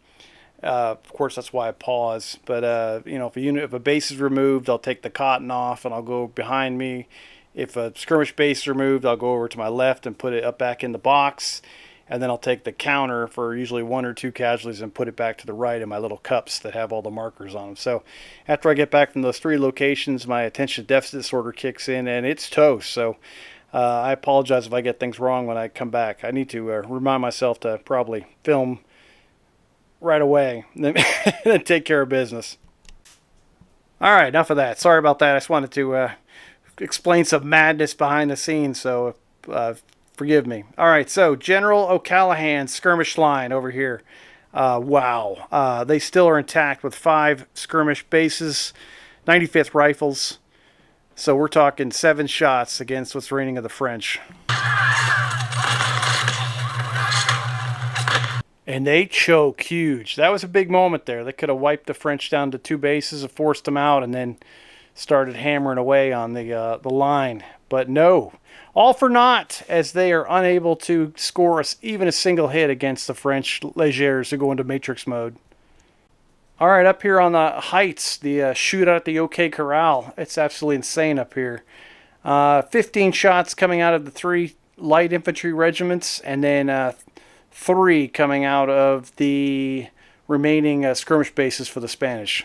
Of course, that's why I pause. But you know, if a base is removed, I'll take the cotton off and I'll go behind me. If a skirmish base is removed, I'll go over to my left and put it up back in the box. And then I'll take the counter for usually 1 or 2 casualties and put it back to the right in my little cups that have all the markers on them. So after I get back from those 3 locations, my attention deficit disorder kicks in and it's toast. So I apologize if I get things wrong when I come back. I need to remind myself to probably film right away and then take care of business. All right, enough of that. Sorry about that. I just wanted to explain some madness behind the scenes, so forgive me. All right, so General O'Callahan's skirmish line over here. Wow. They still are intact with 5 skirmish bases, 95th rifles. So we're talking 7 shots against what's remaining of the French. And they choke huge. That was a big moment there. They could have wiped the French down to 2 bases and forced them out and then started hammering away on the line. But no. All for naught, as they are unable to score us even a single hit against the French Légers who go into matrix mode. All right, up here on the heights, the shootout at the OK Corral. It's absolutely insane up here. 15 shots coming out of the 3 light infantry regiments, and then 3 coming out of the remaining skirmish bases for the Spanish.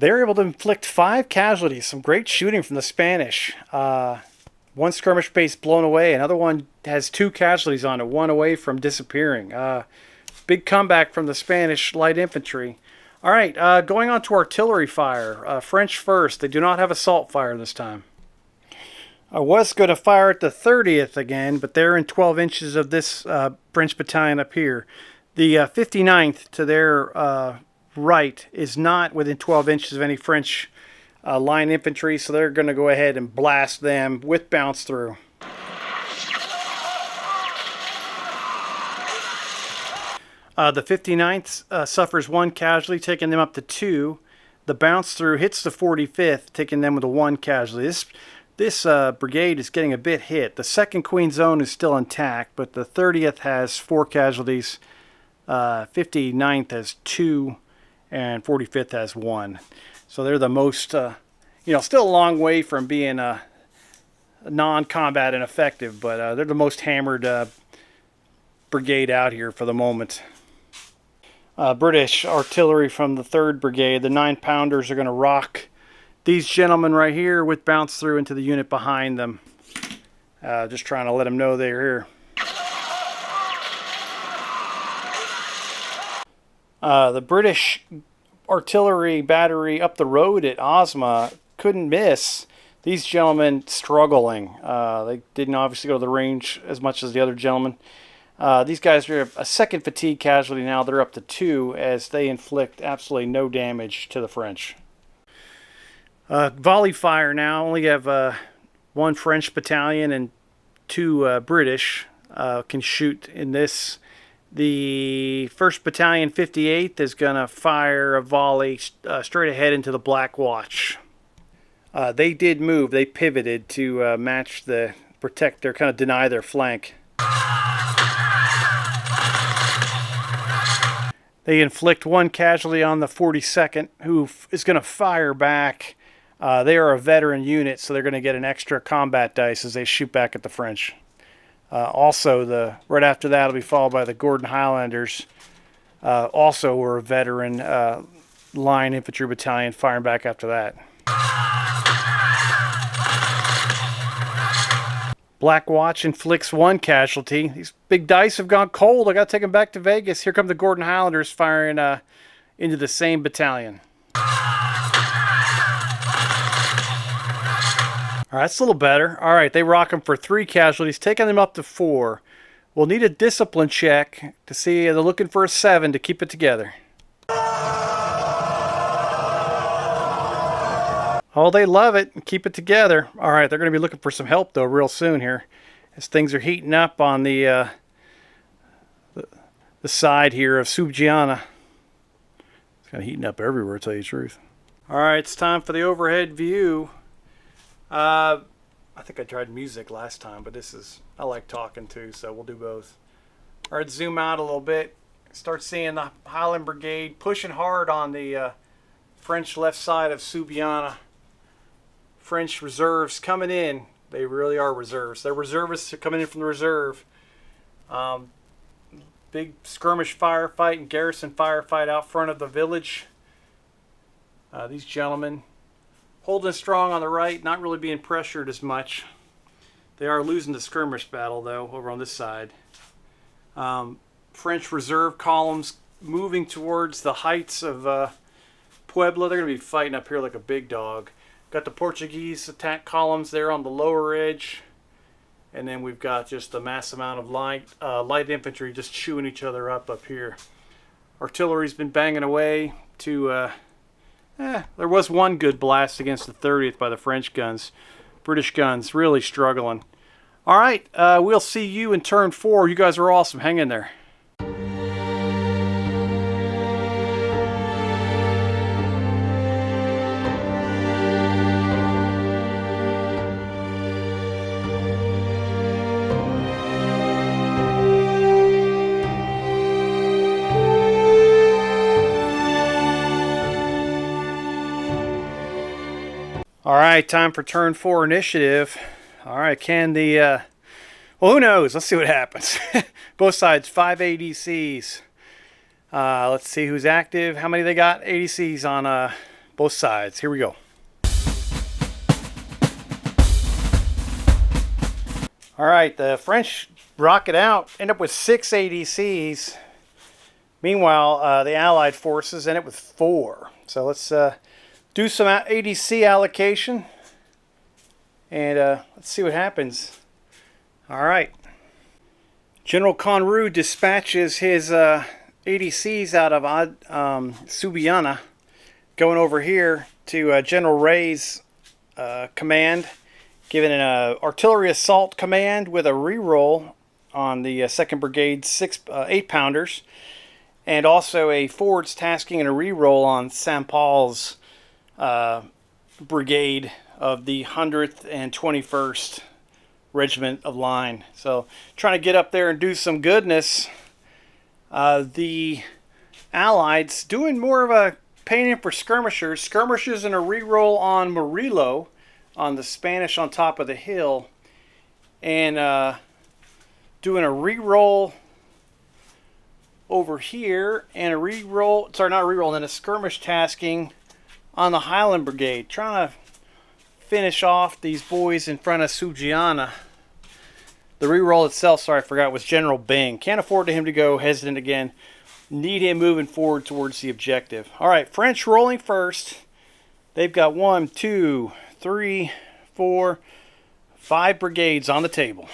They're able to inflict 5 casualties. Some great shooting from the Spanish. 1 skirmish base blown away. Another one has 2 casualties on it. 1 away from disappearing. Big comeback from the Spanish light infantry. All right, going on to artillery fire. French first. They do not have assault fire this time. I was going to fire at the 30th again, but they're in 12 inches of this French battalion up here. The 59th to their right is not within 12 inches of any French line infantry, so they're going to go ahead and blast them with bounce through. The 59th suffers 1 casualty, taking them up to 2. The bounce through hits the 45th, taking them with a 1 casualty. This brigade is getting a bit hit. The 2nd Queen Zone is still intact, but the 30th has 4 casualties. 59th has 2. And 45th has 1. So they're the most, still a long way from being non-combat and effective, but they're the most hammered brigade out here for the moment. British artillery from the 3rd Brigade, the 9-pounders are going to rock these gentlemen right here with bounce through into the unit behind them. Just trying to let them know they're here. The British artillery battery up the road at Ozma couldn't miss. These gentlemen struggling. They didn't obviously go to the range as much as the other gentlemen. These guys are a 2nd fatigue casualty now. They're up to 2 as they inflict absolutely no damage to the French. Volley fire now. Only have 1 French battalion and 2 British can shoot in this. The 1st Battalion 58th is going to fire a volley straight ahead into the Black Watch. They did move. They pivoted to match the protect their kind of deny their flank. They inflict 1 casualty on the 42nd, who is going to fire back. They are a veteran unit, so they're going to get an extra combat dice as they shoot back at the French. Also, right after that will be followed by the Gordon Highlanders. Also were a veteran line infantry battalion firing back after that. Black Watch inflicts 1 casualty. These big dice have gone cold. I got to take them back to Vegas. Here come the Gordon Highlanders firing into the same battalion. All right, that's a little better. All right, they rock them for 3 casualties, taking them up to 4. We'll need a discipline check to see. They're looking for a 7 to keep it together. Oh, they love it and keep it together. All right, they're going to be looking for some help, though, real soon here, as things are heating up on the side here of Subgiana. It's kind of heating up everywhere, to tell you the truth. All right, it's time for the overhead view. I think I tried music last time, but I like talking too, so we'll do both. All right, zoom out a little bit. Start seeing the Highland Brigade pushing hard on the French left side of Subgiana. French reserves coming in. They really are reserves. They're reservists coming in from the reserve. Big skirmish firefight and garrison firefight out front of the village. These gentlemen holding strong on the right, not really being pressured as much. They are losing the skirmish battle, though, over on this side. French reserve columns moving towards the heights of Puebla. They're going to be fighting up here like a big dog. Got the Portuguese attack columns there on the lower edge. And then we've got just a mass amount of light infantry just chewing each other up here. Artillery's been banging away to... there was one good blast against the 30th by the French guns. British guns really struggling. All right, we'll see you in turn 4. You guys are awesome. Hang in there. All right, time for turn 4 initiative. All right, can the... well, who knows? Let's see what happens. Both sides, 5 ADCs. Let's see who's active. How many they got? ADCs on both sides. Here we go. All right, the French rocket out. End up with 6 ADCs. Meanwhile, the Allied forces end up with 4. So let's... do some ADC allocation, and let's see what happens. All right. General Conroux dispatches his ADCs out of Subgiana, going over here to General Ray's command, giving an artillery assault command with a reroll on the 2nd Brigade's 8-pounders, and also a forwards tasking and a reroll on St. Paul's brigade of the 100th and 21st Regiment of Line. So trying to get up there and do some goodness. The Allies doing more of a painting for skirmishers. Skirmishers and a reroll on Murillo on the Spanish on top of the hill. And doing a reroll over here and a reroll, sorry, not a reroll, and then a skirmish tasking on the Highland Brigade, trying to finish off these boys in front of Subgiana. The reroll itself, sorry, I forgot, was General Bing. Can't afford him to go hesitant again. Need him moving forward towards the objective. All right, French rolling first. They've got 1, 2, 3, 4, 5 brigades on the table.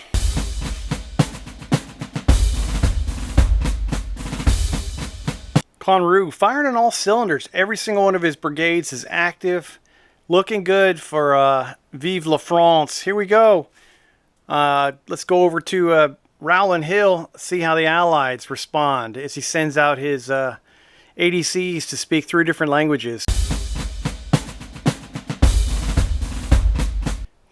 Conroux firing on all cylinders. Every single one of his brigades is active. Looking good for Vive la France. Here we go. Let's go over to Rowland Hill, see how the Allies respond as he sends out his ADCs to speak 3 different languages.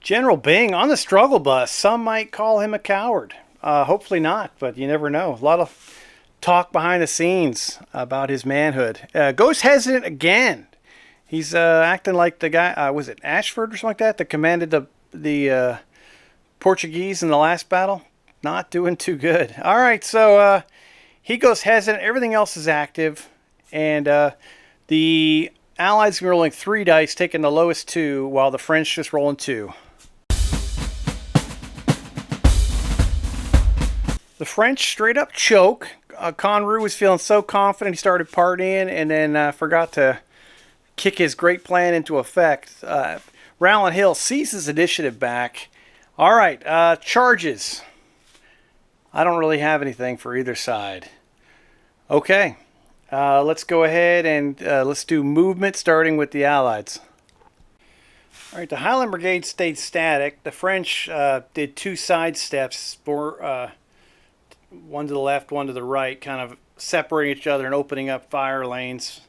General Bing on the struggle bus. Some might call him a coward. Hopefully not, but you never know. A lot of talk behind the scenes about his manhood. Goes hesitant again. He's acting like the guy, was it Ashford or something like that commanded the Portuguese in the last battle? Not doing too good. All right, so he goes hesitant. Everything else is active. And the Allies are rolling 3 dice, taking the lowest 2, while the French just rolling 2. The French straight up choke. Conroux was feeling so confident he started partying and then forgot to kick his great plan into effect. Rowland Hill seizes initiative back. All right, charges. I don't really have anything for either side. Okay, let's go ahead and let's do movement, starting with the Allies. All right, the Highland Brigade stayed static. The French did 2 side steps, one to the left, one to the right, kind of separating each other and opening up fire lanes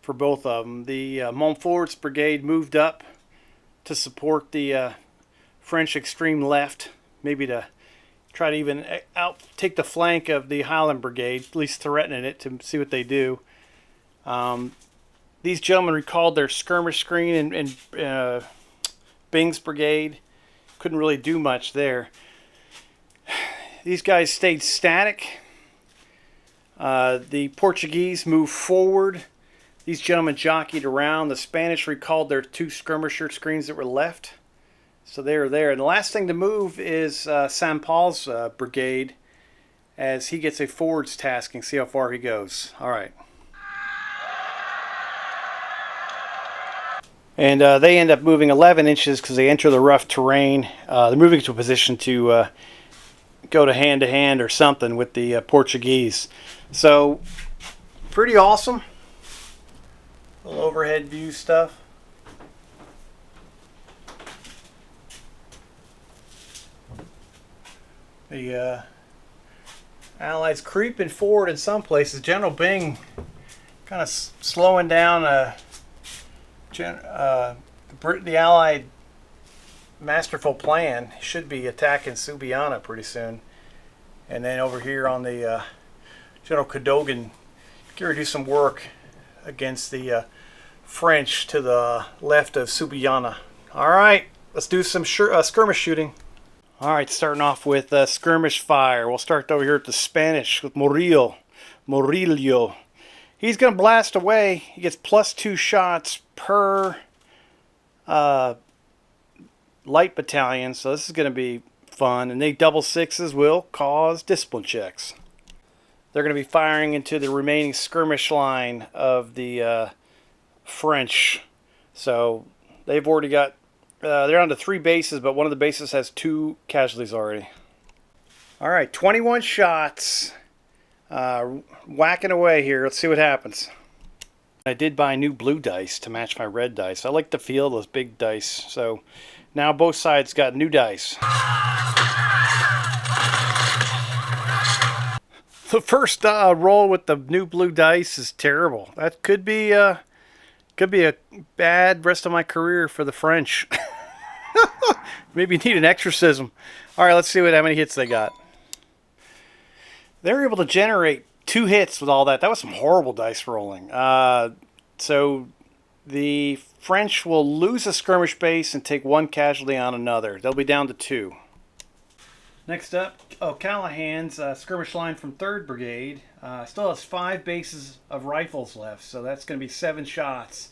for both of them. The Montfort's brigade moved up to support the French extreme left, maybe to try to even take the flank of the Highland Brigade, at least threatening it, to see what they do. These gentlemen recalled their skirmish screen and Bing's brigade. Couldn't really do much there. These guys stayed static. The Portuguese moved forward. These gentlemen jockeyed around. The Spanish recalled their 2 skirmisher screens that were left. So they were there. And the last thing to move is St. Paul's brigade, as he gets a forwards tasking. See how far he goes. All right. And they end up moving 11 inches because they enter the rough terrain. They're moving to a position to go to hand or something with the Portuguese. So, pretty awesome. A little overhead view stuff. The Allies creeping forward in some places. General Bing kind of slowing down the Allied masterful plan. Should be attacking Subiana pretty soon. And then over here on the General Cadogan, going to do some work against the French to the left of Subiana. All right, let's do some skirmish shooting. All right, starting off with skirmish fire. We'll start over here at the Spanish with Murillo. He's going to blast away. He gets +2 shots per light battalion, so this is going to be fun. And they double sixes will cause discipline checks. They're going to be firing into the remaining skirmish line of the French. So they've already got, they're on to 3 bases, but one of the bases has 2 casualties already. All right, 21 shots. Whacking away here. Let's see what happens. I did buy new blue dice to match my red dice. I like the feel of those big dice. So now both sides got new dice. The first roll with the new blue dice is terrible. That could be a bad rest of my career for the French. Maybe need an exorcism. All right, let's see how many hits they got. They were able to generate 2 hits with all that. That was some horrible dice rolling. So the French will lose a skirmish base and take 1 casualty on another. They'll be down to 2. Next up, Callahan's skirmish line from 3rd Brigade. Still has 5 bases of rifles left, so that's going to be 7 shots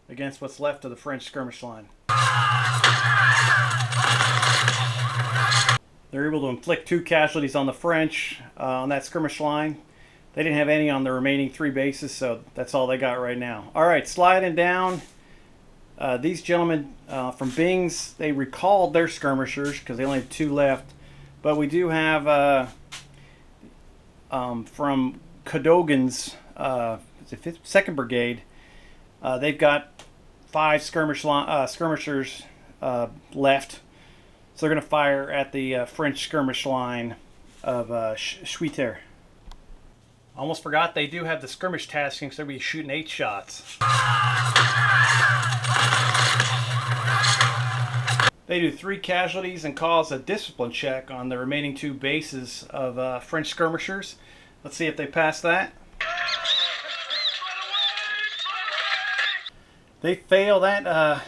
against what's left of the French skirmish line. They're able to inflict 2 casualties on the French on that skirmish line. They didn't have any on the remaining 3 bases, so that's all they got right now. All right, sliding down. These gentlemen from Bing's, they recalled their skirmishers because they only had 2 left. But we do have from Cadogan's 2nd Brigade, they've got 5 skirmishers left. So they're going to fire at the French skirmish line of Schwitter. Almost forgot they do have the skirmish tasking, so they'll be shooting 8 shots. They do 3 casualties and cause a discipline check on the remaining 2 bases of French skirmishers. Let's see if they pass that. They fail that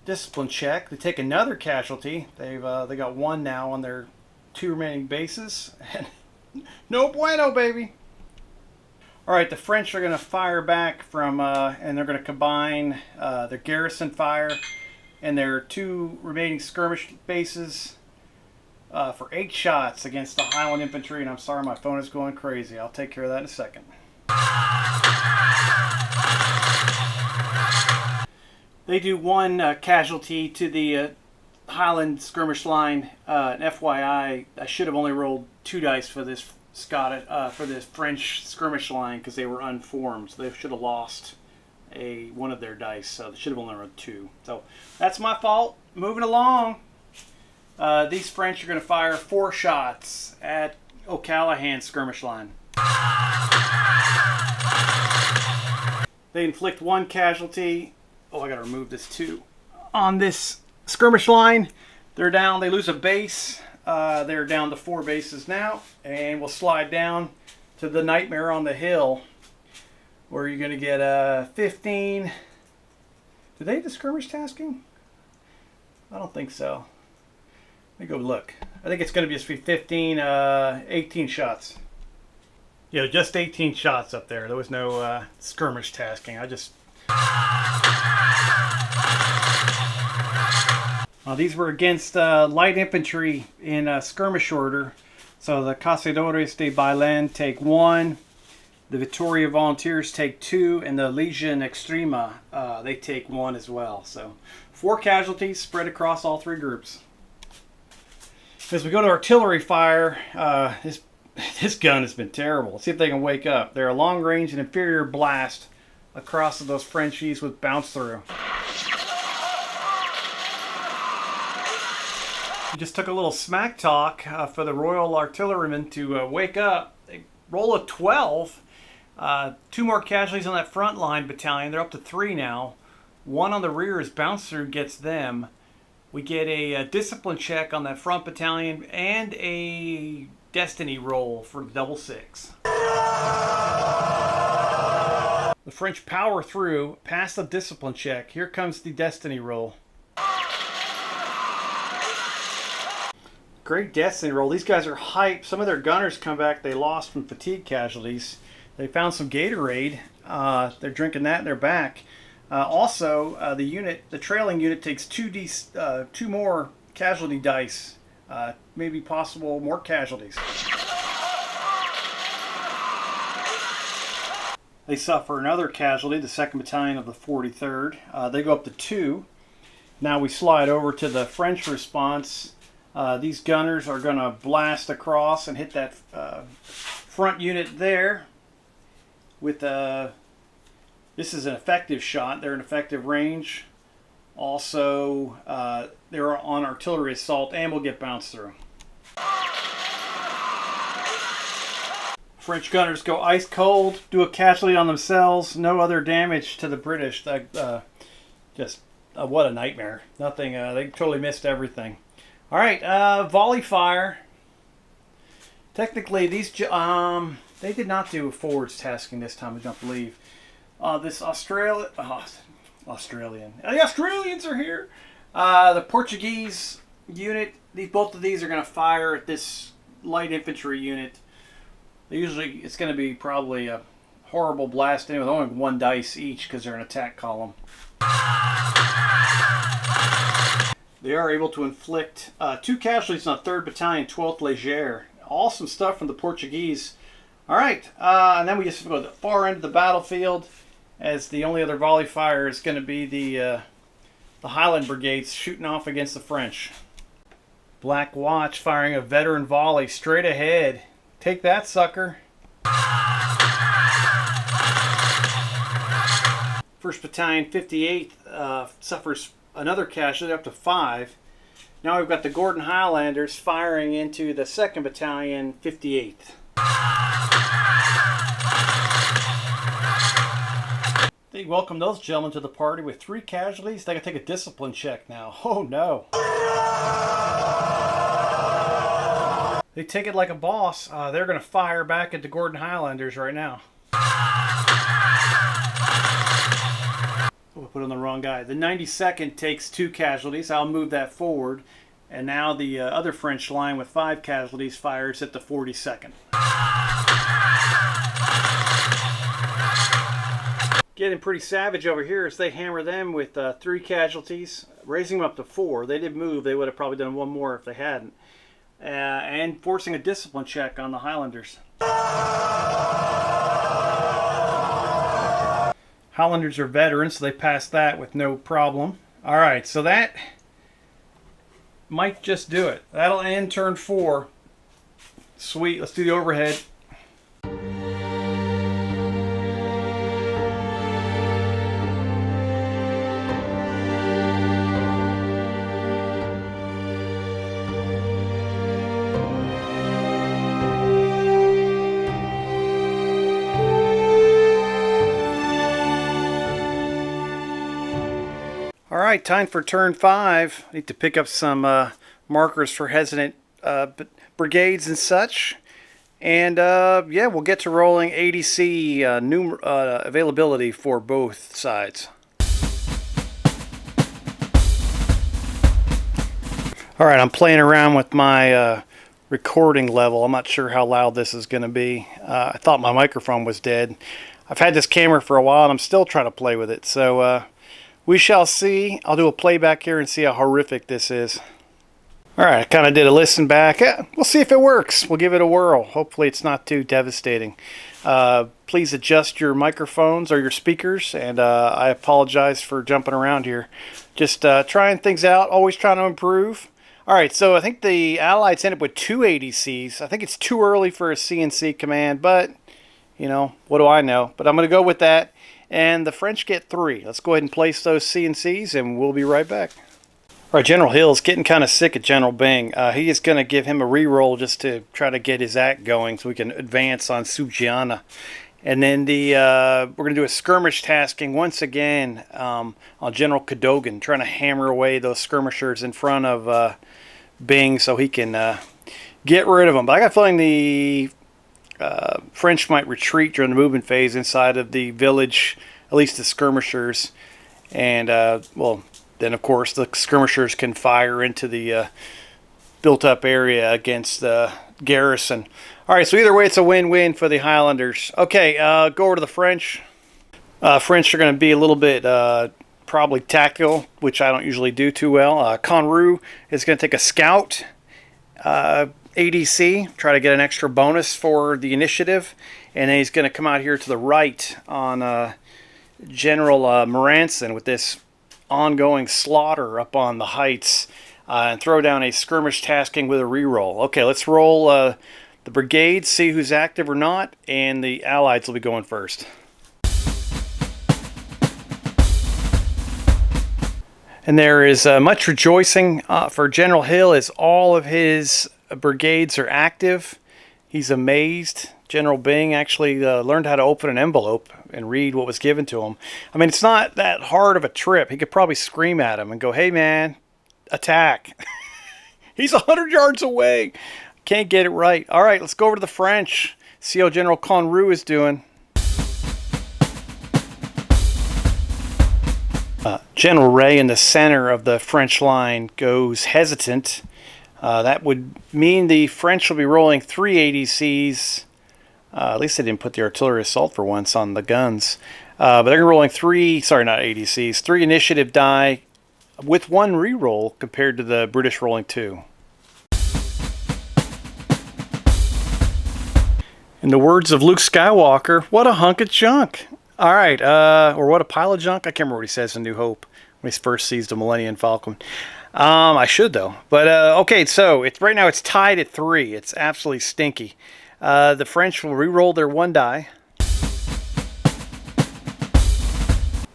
discipline check. They take another casualty. They got 1 now on their 2 remaining bases. And no bueno, baby. All right, the French are going to fire back from, and they're going to combine their garrison fire and their 2 remaining skirmish bases for 8 shots against the Highland infantry. And I'm sorry, my phone is going crazy. I'll take care of that in a second. They do one casualty to the Highland skirmish line. An FYI, I should have only rolled 2 dice for this for this French skirmish line because they were unformed. So they should have lost one of their dice. So they should have only rolled 2. So that's my fault. Moving along. These French are going to fire 4 shots at O'Callahan's skirmish line. They inflict 1 casualty. Oh, I got to remove this too. On this skirmish line, they're down. They lose a base. They're down to 4 bases now, and we'll slide down to the Nightmare on the Hill, where you're going to get 15. Do they have the skirmish tasking? I don't think so. Let me go look. I think it's going to be just 15, 18 shots. Yeah, just 18 shots up there. There was no skirmish tasking. These were against light infantry in skirmish order. So the Cazadores de Bailen take 1, the Vitoria Volunteers take 2, and the Legion Extrema, they take 1 as well. So 4 casualties spread across all 3 groups. As we go to artillery fire, this gun has been terrible. Let's see if they can wake up. They're a long-range and inferior blast across those Frenchies with bounce through. We just took a little smack talk for the Royal Artillerymen to wake up. They roll a 12. 2 more casualties on that front line battalion. They're up to 3 now. 1 on the rear as bounce through gets them. We get a discipline check on that front battalion and a destiny roll for the double 6. The French power through, pass the discipline check. Here comes the destiny roll. Great destiny roll. These guys are hyped. Some of their gunners come back. They lost from fatigue casualties. They found some Gatorade. They're drinking that and they're back. Also, the trailing unit takes 2 more casualty dice. Maybe possible more casualties. They suffer another casualty, the 2nd Battalion of the 43rd. They go up to 2. Now we slide over to the French response. These gunners are going to blast across and hit that front unit there with this is an effective shot. They're in effective range. Also, they're on artillery assault and will get bounced through. French gunners go ice cold, do a casualty on themselves. No other damage to the British. What a nightmare. Nothing. They totally missed everything. All right, volley fire. Technically, these they did not do forwards tasking this time. I don't believe. This Australian. The Australians are here. The Portuguese unit. Both of these are going to fire at this light infantry unit. It's going to be probably a horrible blast with only 1 dice each because they're an attack column. They are able to inflict 2 casualties on 3rd Battalion, 12th Léger. Awesome stuff from the Portuguese. All right, and then we just go to the far end of the battlefield, as the only other volley fire is going to be the Highland Brigades shooting off against the French. Black Watch firing a veteran volley straight ahead. Take that, sucker. 1st Battalion, 58th, suffers another casualty, up to 5. Now we've got the Gordon Highlanders firing into the 2nd Battalion, 58th. They welcome those gentlemen to the party with 3 casualties. They can take a discipline check now. Oh no. They take it like a boss. They're going to fire back at the Gordon Highlanders right now. We put on the wrong guy. The 92nd takes 2 casualties. I'll move that forward. And now the other French line with 5 casualties fires at the 42nd. Getting pretty savage over here as they hammer them with 3 casualties, raising them up to 4. They did move. They would have probably done 1 more if they hadn't. And forcing a discipline check on the Highlanders. Hollanders are veterans, so they passed that with no problem. All right, so that might just do it. That'll end turn 4. Sweet, let's do the overhead. All right, time for turn 5. I need to pick up some markers for hesitant brigades and such. And yeah, we'll get to rolling ADC availability for both sides. All right, I'm playing around with my recording level. I'm not sure how loud this is going to be. I thought my microphone was dead. I've had this camera for a while and I'm still trying to play with it. So we shall see. I'll do a playback here and see how horrific this is. Alright, I kind of did a listen back. We'll see if it works. We'll give it a whirl. Hopefully it's not too devastating. Please adjust your microphones or your speakers, and I apologize for jumping around here. Just trying things out, always trying to improve. Alright, so I think the Allies end up with 2 ADCs. I think it's too early for a CNC command, but, you know, what do I know? But I'm going to go with that. And the French get 3. Let's go ahead and place those CNCs, and we'll be right back. All right, General Hill's getting kind of sick of General Bing. He is going to give him a reroll just to try to get his act going so we can advance on Sujiana. And then we're going to do a skirmish tasking once again on General Cadogan, trying to hammer away those skirmishers in front of Bing so he can get rid of them. But I got a feeling the French might retreat during the movement phase inside of the village, at least the skirmishers. And, well, then of course the skirmishers can fire into the built-up area against the garrison. All right, so either way, it's a win-win for the Highlanders. Okay, go over to the French. French are going to be a little bit probably tactical, which I don't usually do too well. Conroux is going to take a scout. ADC, try to get an extra bonus for the initiative, and then he's going to come out here to the right on General Moranson with this ongoing slaughter up on the heights, and throw down a skirmish tasking with a reroll. Okay, let's roll the brigades, see who's active or not, and the Allies will be going first. And there is much rejoicing for General Hill as all of his brigades are active. He's amazed. General Bing actually learned how to open an envelope and read what was given to him. I mean, it's not that hard of a trip. He could probably scream at him and go, "Hey man, attack." He's 100 yards away. Can't get it right. All right, let's go over to the French. See how General Conroux is doing. General Ray in the center of the French line goes hesitant. That would mean the French will be rolling 3 ADCs. At least they didn't put the artillery assault for once on the guns. But they're rolling 3, sorry, not ADCs, 3 initiative die with 1 reroll compared to the British rolling 2. In the words of Luke Skywalker, what a hunk of junk. All right, or what a pile of junk. I can't remember what he says in New Hope when he first sees the Millennium Falcon. I should, though. But, okay, so right now it's tied at 3. It's absolutely stinky. The French will re-roll their 1 die.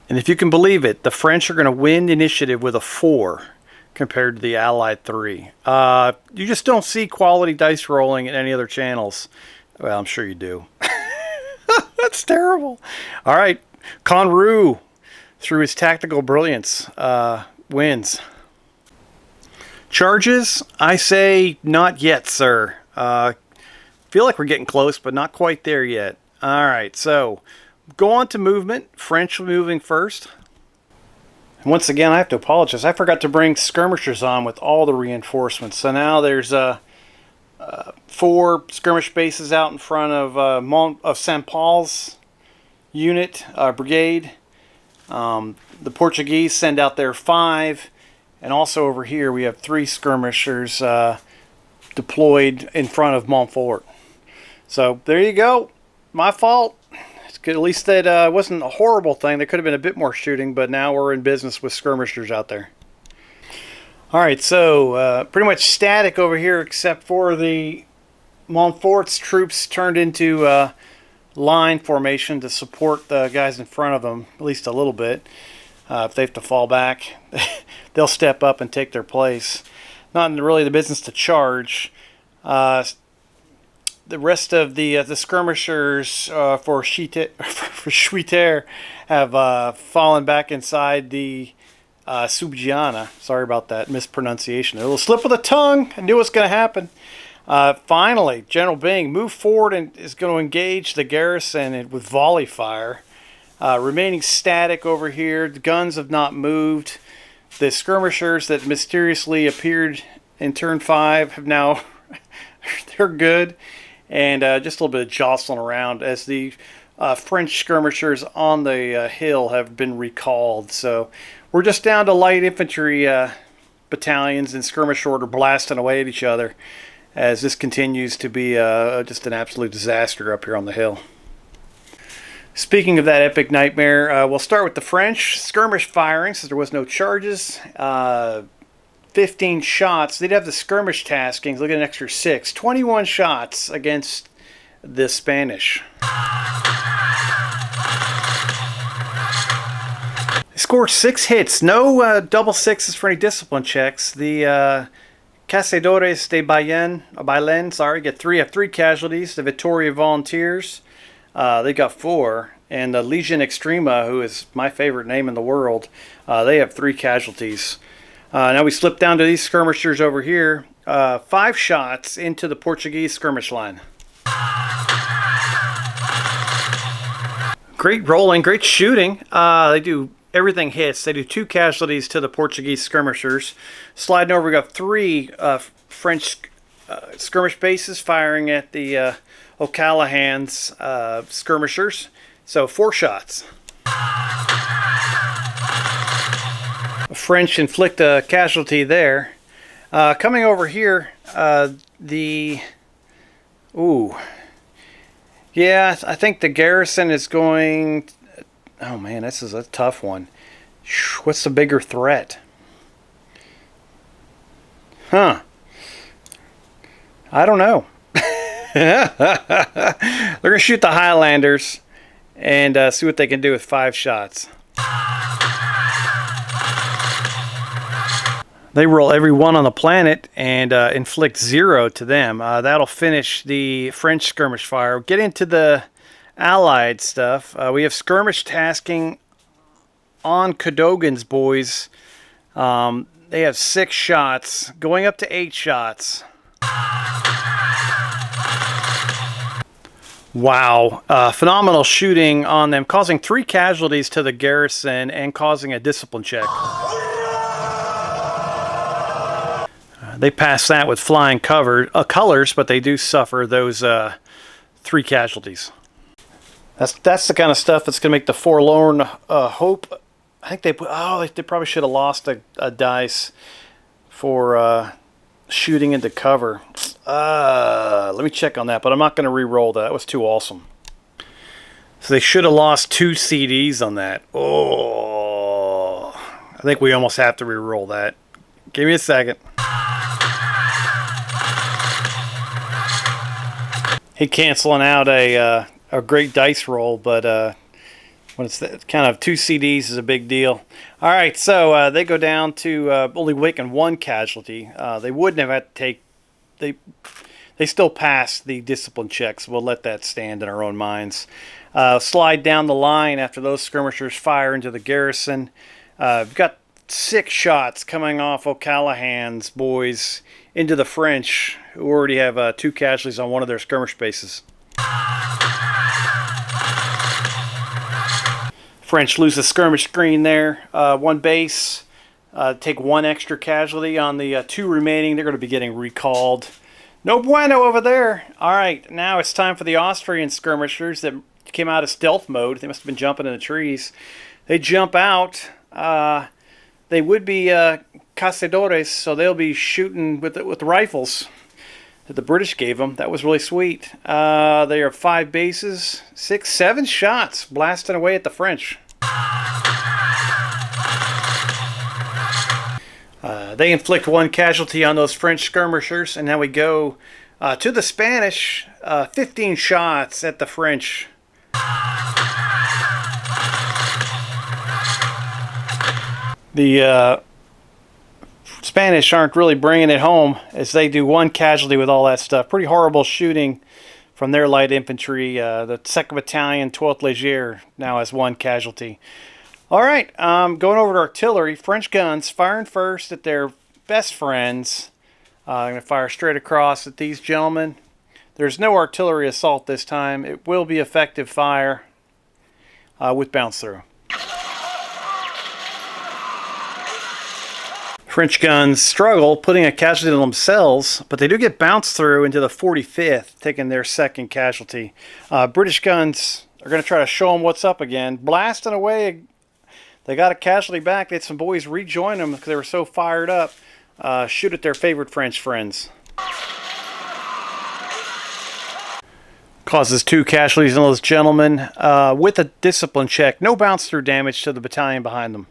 And if you can believe it, the French are going to win the initiative with a 4 compared to the Allied 3. You just don't see quality dice rolling in any other channels. Well, I'm sure you do. That's terrible. All right, Conroux, through his tactical brilliance, wins. Charges? I say not yet, sir. Feel like we're getting close, but not quite there yet. All right, so go on to movement. French moving first. And once again, I have to apologize. I forgot to bring skirmishers on with all the reinforcements. So now there's 4 skirmish bases out in front of St. Paul's unit, brigade. The Portuguese send out their 5. And also over here we have 3 skirmishers deployed in front of Montfort. So there you go. My fault. At least that wasn't a horrible thing. There could have been a bit more shooting, but now we're in business with skirmishers out there. Alright, so pretty much static over here except for the Montfort's troops turned into line formation to support the guys in front of them, at least a little bit. If they have to fall back, they'll step up and take their place. Not in really the business to charge. The rest of the skirmishers for Schwitter have fallen back inside the Subgiana. Sorry about that mispronunciation. A little slip of the tongue. I knew it was going to happen. Finally, General Byng moved forward and is going to engage the garrison with volley fire. Remaining static over here. The guns have not moved. The skirmishers that mysteriously appeared in turn 5 have now they're good. And just a little bit of jostling around as the French skirmishers on the hill have been recalled. So we're just down to light infantry battalions in skirmish order blasting away at each other as this continues to be just an absolute disaster up here on the hill. Speaking of that epic nightmare, we'll start with the French skirmish firing since there was no charges. 15 shots. They'd have the skirmish taskings. Look at an extra 6. 21 shots against the Spanish. They scored 6 hits. No double sixes for any discipline checks. The Cazadores de Bailen, get 3 casualties. The Vitoria Volunteers, they got 4. And the Legion Extrema, who is my favorite name in the world, they have 3 casualties. Now we slip down to these skirmishers over here. 5 shots into the Portuguese skirmish line. Great rolling, great shooting. They do everything hits. They do 2 casualties to the Portuguese skirmishers. Sliding over, we got 3 French skirmish bases firing at the O'Callaghan's skirmishers. So 4 shots. French inflict a casualty there. Coming over here, yeah, I think the garrison is going... Oh man, this is a tough one. What's the bigger threat? I don't know. They're going to shoot the Highlanders and see what they can do with 5 shots. They roll every one on the planet and inflict 0 to them. That'll finish the French skirmish fire. Get into the Allied stuff. We have skirmish tasking on Cadogan's boys. They have 6 shots, going up to 8 shots. Wow. Phenomenal shooting on them, causing 3 casualties to the garrison and causing a discipline check. They pass that with flying colors, but they do suffer those 3 casualties. That's the kind of stuff that's going to make the forlorn hope. I think they probably should have lost a dice for shooting into cover. Let me check on that, but I'm not going to re-roll that. That was too awesome. So they should have lost 2 CDs on that. Oh, I think we almost have to re-roll that. Give me a second. He canceling out a great dice roll, but when it's kind of 2 CDs is a big deal. All right, so they go down to only making 1 casualty. They wouldn't have had to take. They still pass the discipline checks. We'll let that stand in our own minds. Slide down the line after those skirmishers fire into the garrison. We've got 6 shots coming off O'Callaghan's boys into the French, who already have 2 casualties on one of their skirmish bases. French lose the skirmish screen there. 1 base, take 1 extra casualty on the 2 remaining. They're going to be getting recalled. No bueno over there. All right, now it's time for the Austrian skirmishers that came out of stealth mode. They must have been jumping in the trees. They jump out. They would be cazadores, so they'll be shooting with rifles. that the British gave them. That was really sweet. They are 5 bases, 6, 7 shots blasting away at the French. They inflict 1 casualty on those French skirmishers, and now we go to the Spanish. 15 shots at the French. The Spanish aren't really bringing it home, as they do 1 casualty with all that stuff. Pretty horrible shooting from their light infantry. The 2nd Battalion, 12th Léger, now has 1 casualty. All right, going over to artillery. French guns firing first at their best friends. I'm going to fire straight across at these gentlemen. There's no artillery assault this time. It will be effective fire with bounce through. French guns struggle putting a casualty to themselves, but they do get bounced through into the 45th, taking their 2nd casualty. British guns are going to try to show them what's up again. Blasting away. They got a casualty back. They had some boys rejoin them because they were so fired up. Shoot at their favorite French friends. Causes 2 casualties in those gentlemen with a discipline check. No bounce through damage to the battalion behind them.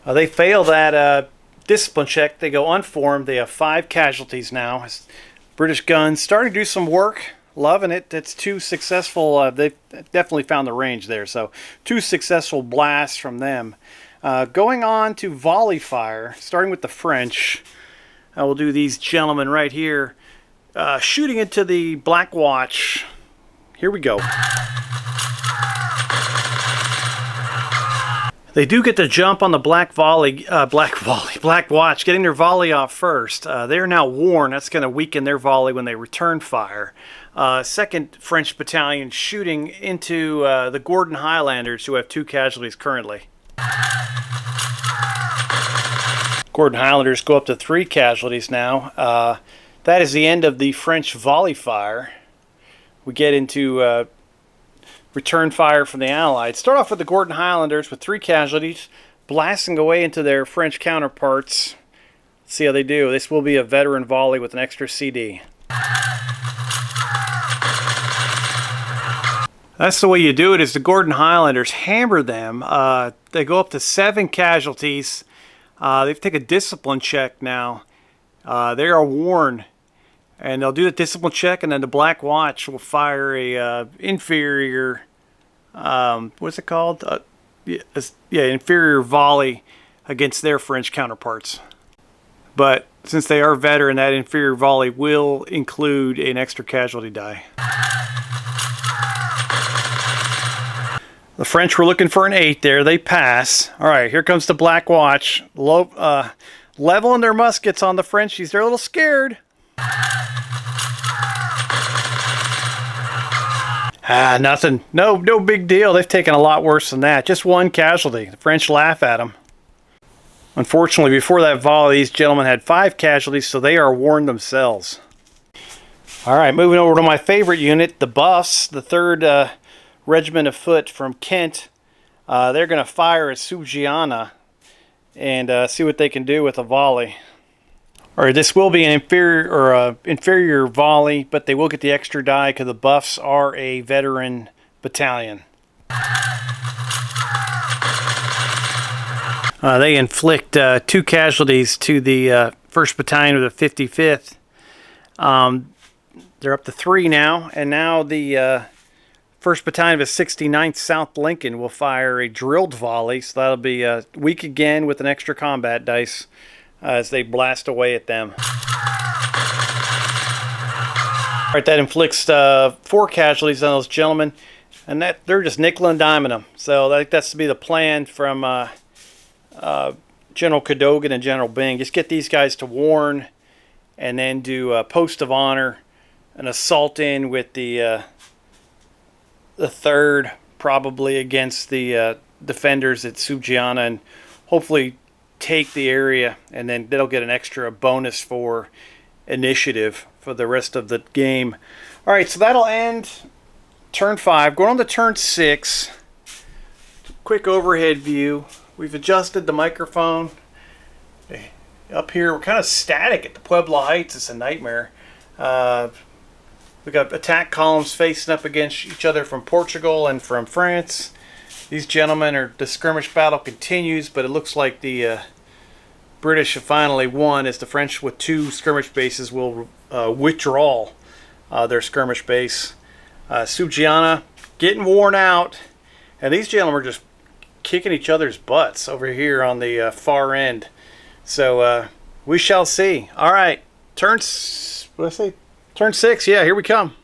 They fail that discipline check. They go unformed. They have 5 casualties now. British guns starting to do some work. Loving it. It's 2 successful. They've definitely found the range there. So 2 successful blasts from them. Going on to volley fire, starting with the French. We'll do these gentlemen right here. Shooting into the Black Watch. Here we go. They do get to jump on the Black Watch, getting their volley off first. They're now worn. That's going to weaken their volley when they return fire. 2nd French Battalion shooting into the Gordon Highlanders, who have 2 casualties currently. Gordon Highlanders go up to 3 casualties now. That is the end of the French volley fire. We get into return fire from the Allies. Start off with the Gordon Highlanders with 3 casualties, blasting away into their French counterparts. Let's see how they do. This will be a veteran volley with an extra CD. That's the way you do it, is the Gordon Highlanders hammer them. They go up to 7 casualties. They take a discipline check now. They are worn. And they'll do the discipline check, and then the Black Watch will fire a inferior, what's it called? Inferior volley against their French counterparts. But since they are veteran, that inferior volley will include an extra casualty die. The French were looking for an 8 there. They pass. All right, here comes the Black Watch. Leveling their muskets on the Frenchies. They're a little scared. Nothing. No big deal. They've taken a lot worse than that. Just 1 casualty. The French laugh at them. Unfortunately, before that volley, these gentlemen had 5 casualties, so they are worn themselves. All right, moving over to my favorite unit, the Buffs, the 3rd Regiment of Foot from Kent. They're going to fire at Subgiana and see what they can do with a volley. All right, this will be an inferior volley, but they will get the extra die because the Buffs are a veteran battalion. They inflict 2 casualties to the 1st Battalion of the 55th. They're up to 3 now, and now the 1st Battalion of the 69th South Lincoln will fire a drilled volley, so that'll be weak again with an extra combat dice as they blast away at them. All right, that inflicts 4 casualties on those gentlemen, and that they're just nickel and diming them. So that's to be the plan from General Cadogan and General Byng. Just get these guys to warn, and then do a post of honor, an assault in with the 3rd, probably against the defenders at Subgiana, and hopefully take the area, and then they'll get an extra bonus for initiative for the rest of the game. All right, so that'll end turn 5. Going on to turn 6. Quick overhead view. We've adjusted the microphone. up here. We're kind of static at the Puebla Heights. It's a nightmare. We got attack columns facing up against each other from Portugal and from France. These gentlemen the skirmish battle continues, but it looks like the British have finally won, as the French with 2 skirmish bases will withdraw their skirmish base. Sugiana getting worn out, and these gentlemen are just kicking each other's butts over here on the far end. So we shall see. All right, turn 6. Yeah, here we come.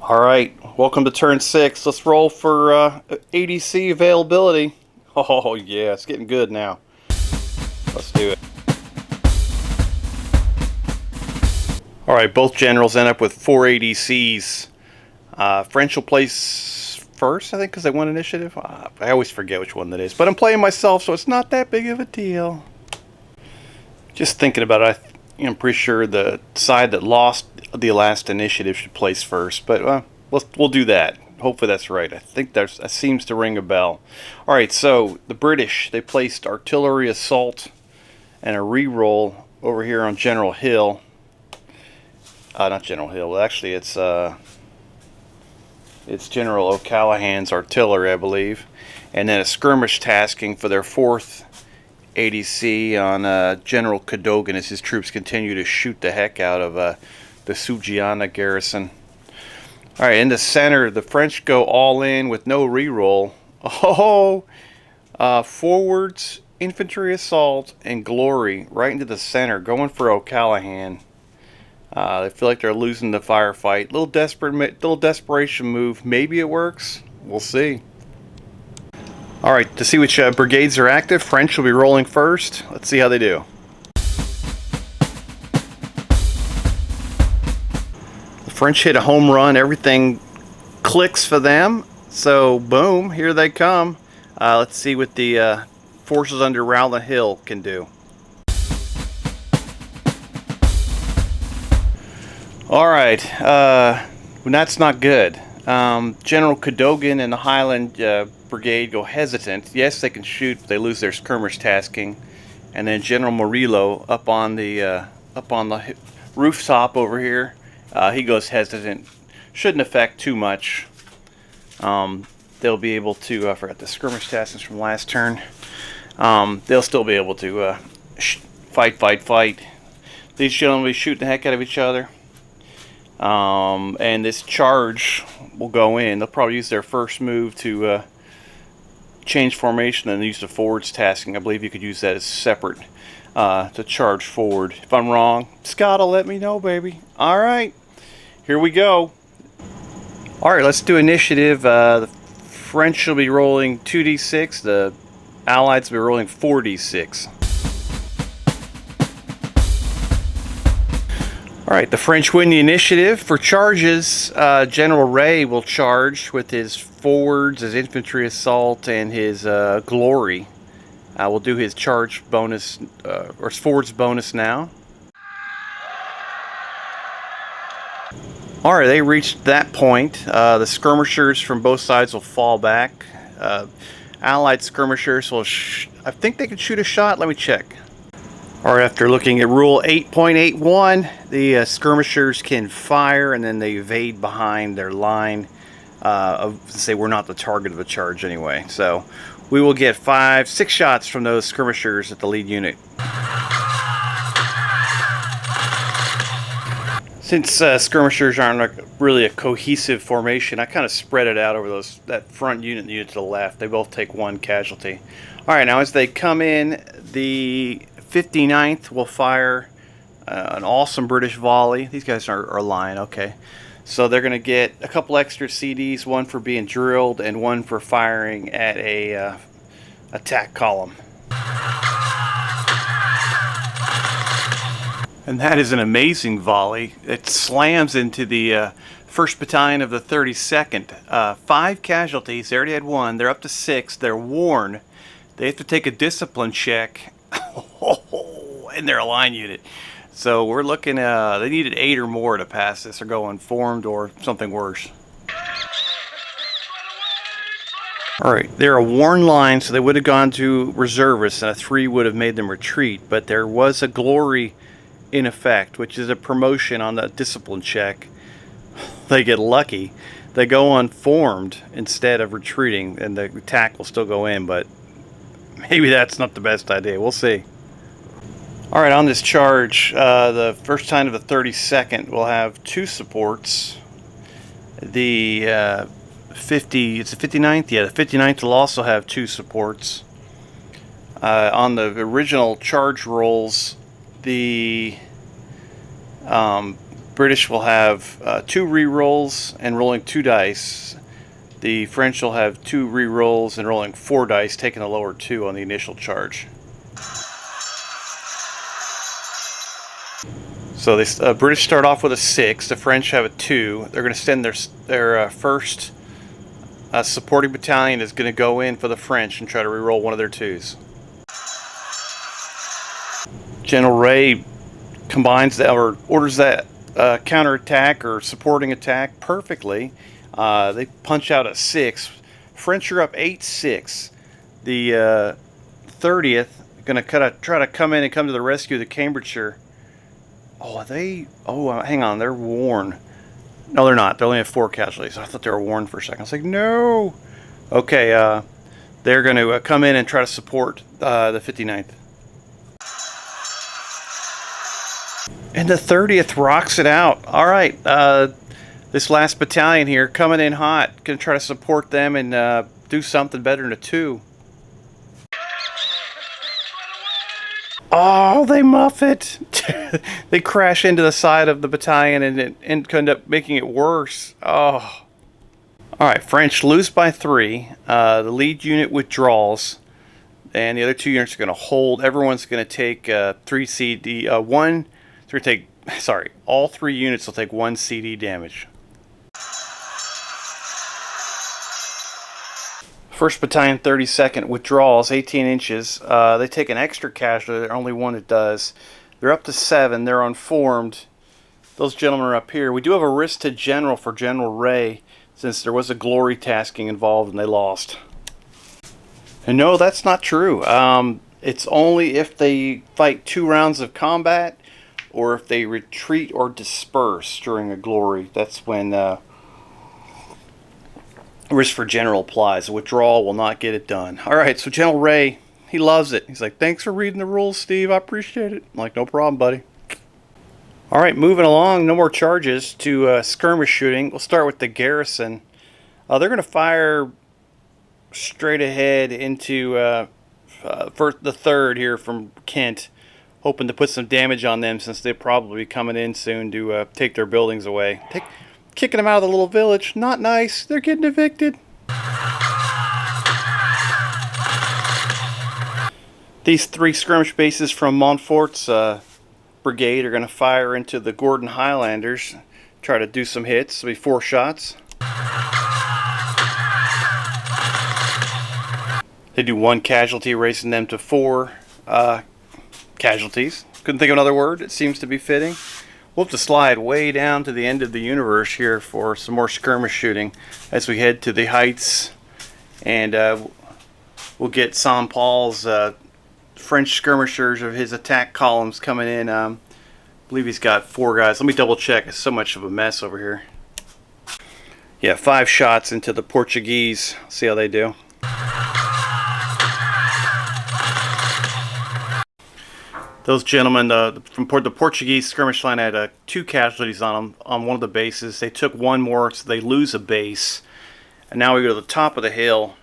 All right, welcome to turn 6. Let's roll for ADC availability. Oh yeah, it's getting good now. Let's do it. All right, both generals end up with 4 ADCs. French will place first, I think, because they won initiative. I always forget which one that is, but I'm playing myself, so it's not that big of a deal. Just thinking about it, I'm pretty sure the side that lost the last initiative should place first, but we'll do that. Hopefully that's right. I think that seems to ring a bell. All right, so the British, they placed artillery assault and a reroll over here on General Hill. Not General Hill. Well, actually, it's General O'Callahan's artillery, I believe, and then a skirmish tasking for their 4th ADC on General Cadogan as his troops continue to shoot the heck out of the Sugiana garrison. All right, in the center, the French go all in with no reroll. Oh, forwards, infantry assault, and glory right into the center, going for O'Callahan. They feel like they're losing the firefight. Little desperation move. Maybe it works. We'll see. All right, to see which brigades are active, French will be rolling first. Let's see how they do. The French hit a home run. Everything clicks for them. So, boom, here they come. Let's see what the forces under Rowland Hill can do. All right, that's not good. General Cadogan and the Highland Brigade go hesitant. Yes, they can shoot, but they lose their skirmish tasking. And then General Murillo up on the rooftop over here, he goes hesitant. Shouldn't affect too much. They'll be able to. I forgot the skirmish taskings from last turn. They'll still be able to fight. These gentlemen will be shooting the heck out of each other. And this charge will go in. They'll probably use their first move to change formation and use the forwards tasking. I believe you could use that as separate to charge forward. If I'm wrong, Scott'll let me know, baby. All right, here we go. All right, let's do initiative. The French will be rolling 2d6. The Allies will be rolling 4d6. All right, the French win the initiative. For charges, General Ray will charge with his forwards, his infantry assault, and his glory. We'll do his charge bonus, or his forwards bonus now. All right, they reached that point. The skirmishers from both sides will fall back. Allied skirmishers will, I think they can shoot a shot. Let me check. Or after looking at Rule 8.81, the skirmishers can fire and then they evade behind their line. Say we're not the target of the charge anyway. So we will get 5-6 shots from those skirmishers at the lead unit. Since skirmishers aren't really a cohesive formation, I kind of spread it out over that front unit and the unit to the left. They both take 1 casualty. All right, now as they come in, the 59th will fire an awesome British volley. These guys are lying, okay. So they're going to get a couple extra CDs, 1 for being drilled and 1 for firing at a attack column. And that is an amazing volley. It slams into the 1st Battalion of the 32nd. 5 casualties. They already had 1. They're up to 6. They're worn. They have to take a discipline check. And they're a line unit. So we're looking, they needed 8 or more to pass this or go unformed or something worse. Alright, they're a worn line, so they would have gone to reservists, and a 3 would have made them retreat. But there was a glory in effect, which is a promotion on the discipline check. They get lucky. They go unformed instead of retreating, and the attack will still go in, but maybe that's not the best idea. We'll see. Alright, on this charge, the 1st Battalion of the 32nd will have 2 supports. The it's the 59th? Yeah, the 59th will also have 2 supports. On the original charge rolls, the British will have 2 re-rolls and rolling 2 dice. The French will have 2 re-rolls and rolling 4 dice, taking the lower 2 on the initial charge. So the British start off with a 6. The French have a 2. They're going to send their first supporting battalion is going to go in for the French and try to re-roll one of their 2s. General Ray combines that or orders that counterattack or supporting attack perfectly. They punch out a 6. French are up 8-6. The 30th going to try to come in and come to the rescue of the Cambridgeshire. Hang on, they're worn. No, they're not. They only have 4 casualties. I thought they were worn for a second. I was like, no. Okay, they're going to come in and try to support the 59th. And the 30th rocks it out. All right, this last battalion here coming in hot. Going to try to support them and do something better than a 2. Oh, they muff it. They crash into the side of the battalion and end up making it worse. Oh. Alright, French lose by 3. The lead unit withdraws. And the other 2 units are going to hold. Everyone's going to take 3 CD. All 3 units will take 1 CD damage. 1st Battalion 32nd withdraws 18 inches. They take an extra casualty. They're only one that does. They're up to 7. They're unformed. Those gentlemen are up here. We do have a risk to General for General Ray, since there was a glory tasking involved and they lost. And no, that's not true. It's only if they fight 2 rounds of combat or if they retreat or disperse during a glory. That's when risk for General applies. A withdrawal will not get it done. Alright, so General Ray, he loves it. He's like, thanks for reading the rules, Steve. I appreciate it. I'm like, no problem, buddy. Alright, moving along. No more charges to skirmish shooting. We'll start with the garrison. They're going to fire straight ahead into the 3rd here from Kent, hoping to put some damage on them since they'll probably be coming in soon to take their buildings away. Kicking them out of the little village. Not nice. They're getting evicted. These 3 skirmish bases from Montfort's brigade are going to fire into the Gordon Highlanders. Try to do some hits. It'll be 4 shots. They do 1 casualty, raising them to 4 casualties. Couldn't think of another word. It seems to be fitting. We'll have to slide way down to the end of the universe here for some more skirmish shooting as we head to the heights. And we'll get Saint Paul's French skirmishers of his attack columns coming in. I believe he's got 4 guys. Let me double check. It's so much of a mess over here. Yeah, 5 shots into the Portuguese. See how they do. Those gentlemen from the Portuguese skirmish line had 2 casualties on them on one of the bases. They took 1 more, so they lose a base. And now we go to the top of the hill,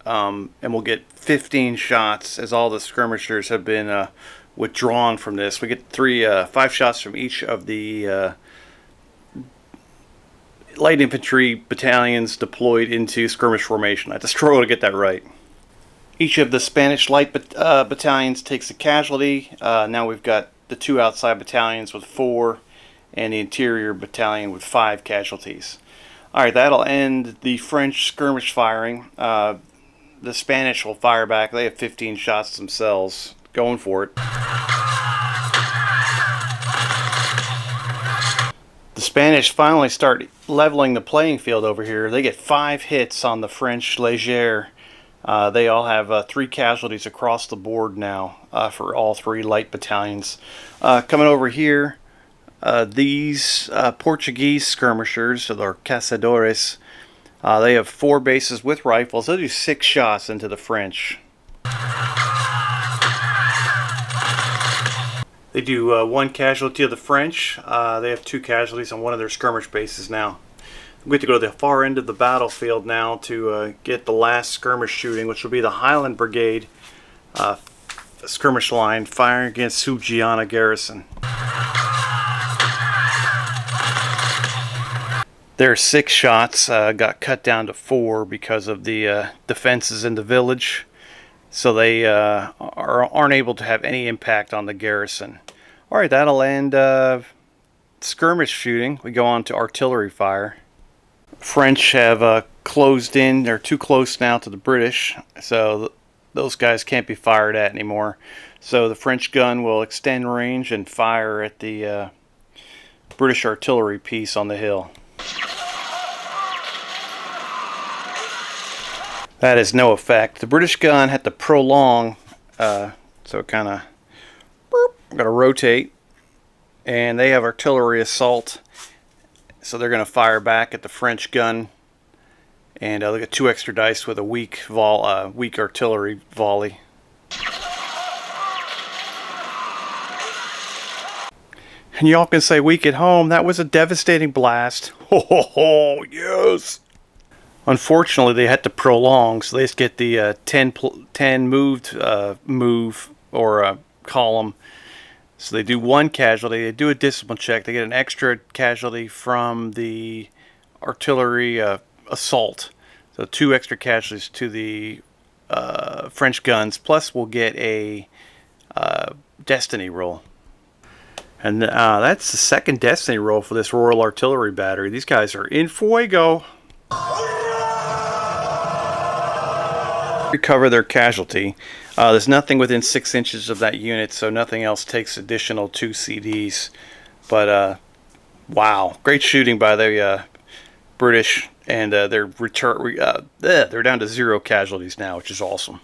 and we'll get 15 shots as all the skirmishers have been withdrawn from this. We get 5 shots from each of the light infantry battalions deployed into skirmish formation. I had to struggle to get that right. Each of the Spanish light battalions takes a casualty. Now we've got the two outside battalions with 4, and the interior battalion with 5 casualties. Alright, that'll end the French skirmish firing. The Spanish will fire back. They have 15 shots themselves. Going for it. The Spanish finally start leveling the playing field over here. They get 5 hits on the French Légère. They all have 3 casualties across the board now for all 3 light battalions. Coming over here, these Portuguese skirmishers, or caçadores, they have 4 bases with rifles. They'll do 6 shots into the French. They do 1 casualty of the French. They have 2 casualties on one of their skirmish bases now. We have to go to the far end of the battlefield now to get the last skirmish shooting, which will be the Highland Brigade skirmish line firing against Subgiana garrison. Their 6 shots got cut down to 4 because of the defenses in the village. So they aren't able to have any impact on the garrison. Alright, that'll end skirmish shooting. We go on to artillery fire. French have closed in. They're too close now to the British. So those guys can't be fired at anymore. So the French gun will extend range and fire at the British artillery piece on the hill. That has no effect. The British gun had to prolong, so it kind of got to rotate, and they have artillery assault, so they're going to fire back at the French gun, and they get 2 extra dice with a weak artillery volley. And y'all can say weak at home. That was a devastating blast. Ho ho ho! Yes. Unfortunately, they had to prolong, so they just get the 10 moved move or column. So they do 1 casualty. They do a discipline check. They get an extra casualty from the artillery assault. So 2 extra casualties to the French guns. Plus, we'll get a destiny roll. And that's the 2nd destiny roll for this Royal Artillery Battery. These guys are in fuego. Recover their casualty. There's nothing within 6 inches of that unit, so nothing else takes additional 2 CDs. But wow, great shooting by the British, and they're down to 0 casualties now, which is awesome.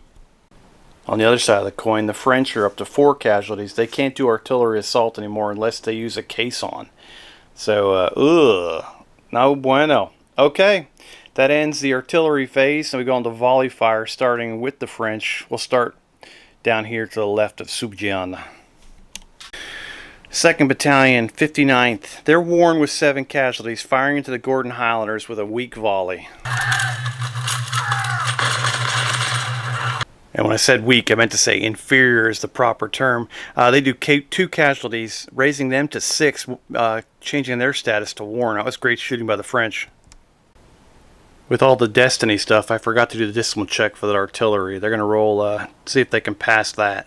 On the other side of the coin, the French are up to 4 casualties. They can't do artillery assault anymore unless they use a caisson. So, no bueno. Okay. That ends the artillery phase, and we go on to volley fire, starting with the French. We'll start down here to the left of Subgiana. 2nd Battalion, 59th. They're worn with 7 casualties, firing into the Gordon Highlanders with a weak volley. And when I said weak, I meant to say inferior is the proper term. They do 2 casualties, raising them to 6, changing their status to worn. That was great shooting by the French. With all the destiny stuff, I forgot to do the discipline check for the artillery. They're going to roll, see if they can pass that.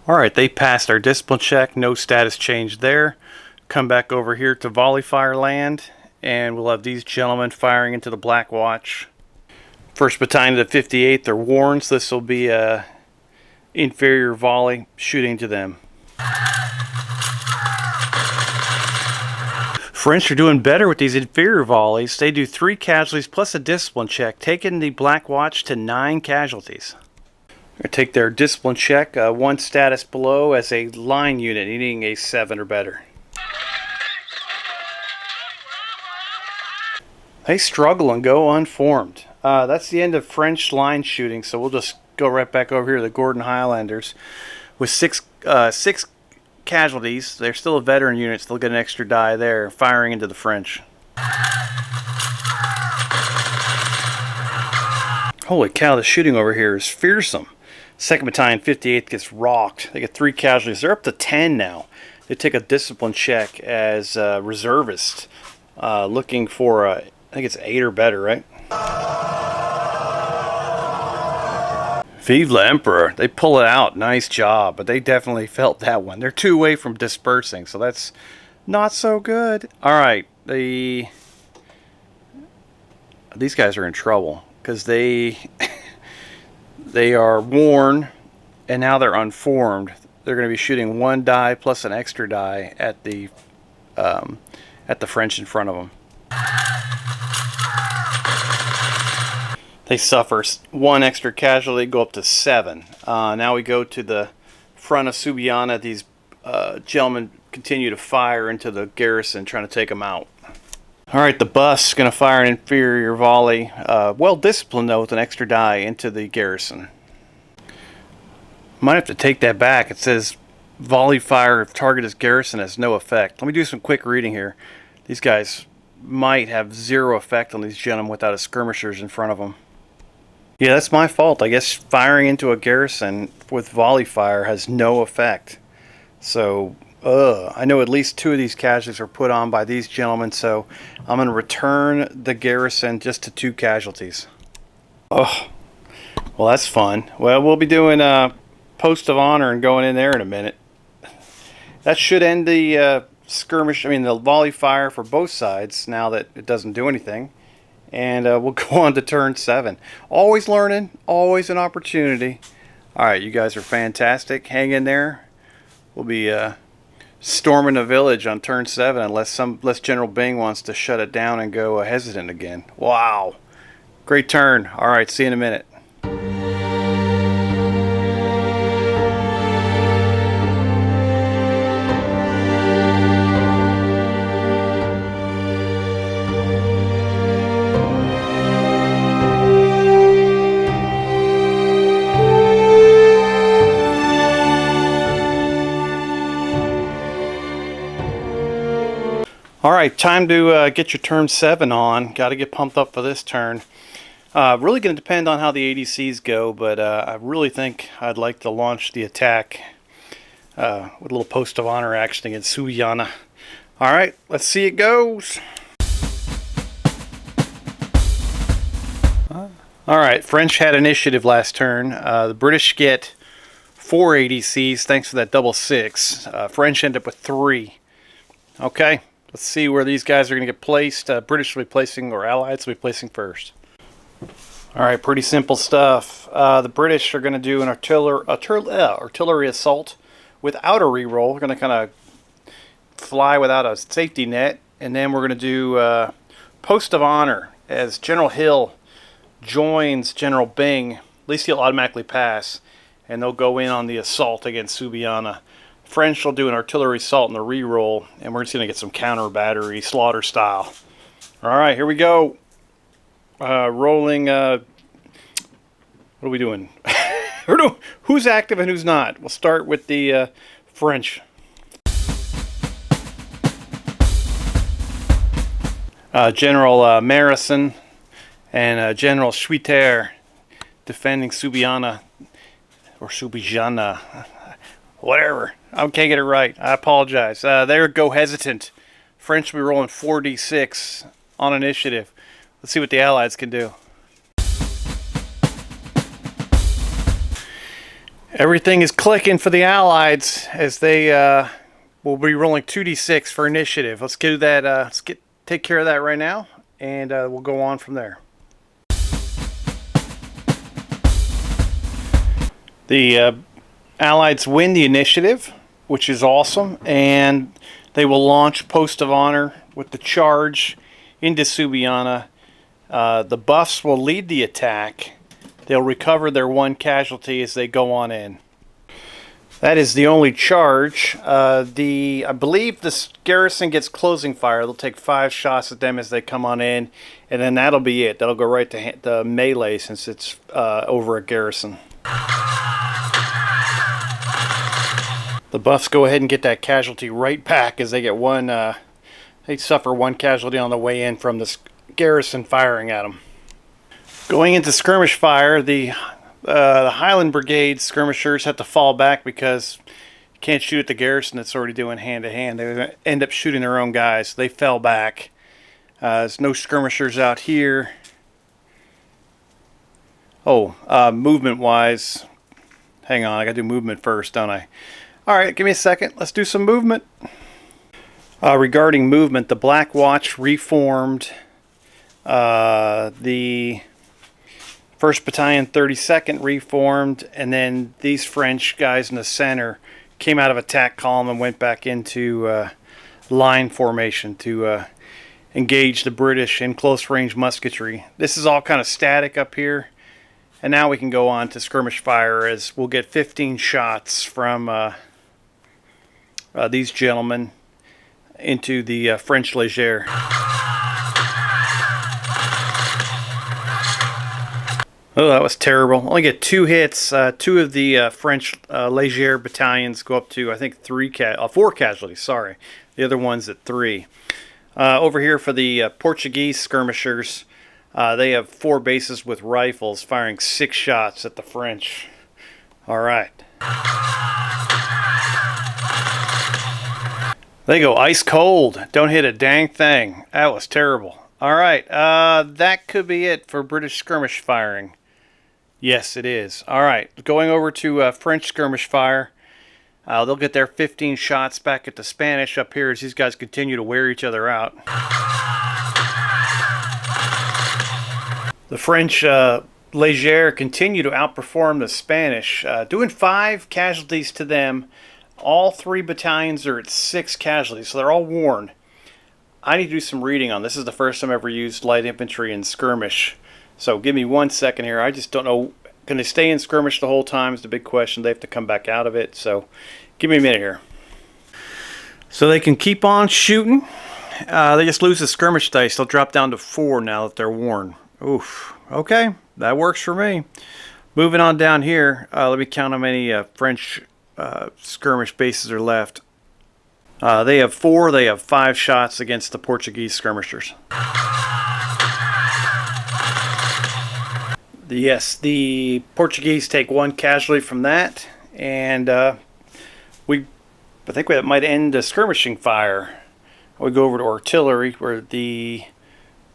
Alright, they passed our discipline check. No status change there. Come back over here to volley fire land, and we'll have these gentlemen firing into the Black Watch. 1st Battalion of the 58th, they're worn, so this will be a inferior volley shooting to them. French are doing better with these inferior volleys. They do 3 casualties plus a discipline check, taking the Black Watch to 9 casualties. They take their discipline check, 1 status below as a line unit, needing a 7 or better. They struggle and go unformed. That's the end of French line shooting, so we'll just go right back over here to the Gordon Highlanders. With 6 casualties, they're still a veteran unit, so they'll get an extra die there, firing into the French. Holy cow, the shooting over here is fearsome. 2nd Battalion, 58th gets rocked. They get 3 casualties. They're up to 10 now. They take a discipline check as reservists, looking for, I think it's 8 or better, right? Vive l'Empereur. They pull it out. Nice job. But they definitely felt that one. They're 2 away from dispersing, so that's not so good. All right. These guys are in trouble because they are worn and now they're unformed. They're going to be shooting 1 die plus an extra die at the French in front of them. They suffer 1 extra casualty, go up to 7. Now we go to the front of Subiana. These gentlemen continue to fire into the garrison, trying to take them out. Alright, the bus is going to fire an inferior volley. Well disciplined, though, with an extra die into the garrison. Might have to take that back. It says volley fire if target is garrison has no effect. Let me do some quick reading here. These guys might have 0 effect on these gentlemen without a skirmishers in front of them. Yeah, that's my fault. I guess firing into a garrison with volley fire has no effect. So, I know at least 2 of these casualties are put on by these gentlemen, so I'm going to return the garrison just to 2 casualties. Oh, well, that's fun. Well, we'll be doing post of honor and going in there in a minute. That should end the the volley fire for both sides now that it doesn't do anything. And we'll go on to turn 7. Always learning, always an opportunity. All right, you guys are fantastic. Hang in there. We'll be storming the village on turn 7 unless General Bing wants to shut it down and go hesitant again. Wow. Great turn. All right, see you in a minute. Alright, time to get your turn 7 on. Got to get pumped up for this turn. Really going to depend on how the ADCs go, but I really think I'd like to launch the attack with a little post of honor action against Subiana. Alright, let's see it goes. Alright, French had initiative last turn. The British get 4 ADCs thanks to that double 6. French end up with 3. Okay. Let's see where these guys are going to get placed. British will be placing, or Allies will be placing first. Alright, pretty simple stuff. The British are going to do an artillery assault without a reroll. We're going to kind of fly without a safety net. And then we're going to do post of honor as General Hill joins General Bing. At least he'll automatically pass. And they'll go in on the assault against Subiana. French will do an artillery assault in the reroll, and we're just going to get some counter battery, slaughter style. Alright, here we go. Rolling, what are we doing? Who's active and who's not? We'll start with the French. General Marison and General Schwitter defending Subiana, or Subijana, whatever. I can't get it right. I apologize. There go hesitant. French will be rolling 4d6 on initiative. Let's see what the Allies can do. Everything is clicking for the Allies as they will be rolling 2d6 for initiative. Let's do that. Take care of that right now, and we'll go on from there. The Allies win the initiative, which is awesome, and they will launch post of honor with the charge into Subiana. The buffs will lead the attack. They'll recover their 1 casualty as they go on in. That is the only charge. I believe this garrison gets closing fire. They'll take 5 shots at them as they come on in, and then that'll be it. That'll go right to the melee since it's over a garrison. The buffs go ahead and get that casualty right back as they get they suffer 1 casualty on the way in from this garrison firing at them. Going into skirmish fire, the Highland Brigade skirmishers have to fall back because you can't shoot at the garrison that's already doing hand-to-hand. They end up shooting their own guys. They fell back. There's no skirmishers out here. Oh, movement-wise, hang on, I gotta do movement first, don't I? All right, give me a second. Let's do some movement. Regarding movement, the Black Watch reformed. The 1st Battalion 32nd reformed, and then these French guys in the center came out of attack column and went back into line formation to engage the British in close range musketry. This is all kind of static up here, and now we can go on to skirmish fire, as we'll get 15 shots from these gentlemen into the French Légère. Oh, that was terrible. Only get 2 hits. 2 of the French Légère battalions go up to, I think, 4 casualties. Sorry, the other one's at 3. Over here for the Portuguese skirmishers, they have 4 bases with rifles, firing 6 shots at the French. All right. They go ice cold. Don't hit a dang thing. That was terrible. All right, that could be it for British skirmish firing. Yes, it is. All right, going over to French skirmish fire. They'll get their 15 shots back at the Spanish up here as these guys continue to wear each other out. The French Légère continue to outperform the Spanish, doing 5 casualties to them. All 3 battalions are at 6 casualties, so they're all worn. I need to do some reading on this. This is the first time I've ever used light infantry in skirmish. So give me 1 second here. I just don't know. Can they stay in skirmish the whole time is the big question. They have to come back out of it. So give me a minute here. So they can keep on shooting. They just lose the skirmish dice. They'll drop down to 4 now that they're worn. Oof. Okay. That works for me. Moving on down here. Let me count how many French skirmish bases are left. They have 4. They have 5 shots against the Portuguese skirmishers. Yes, the Portuguese take 1 casualty from that, and I think that might end the skirmishing fire. We go over to artillery, where the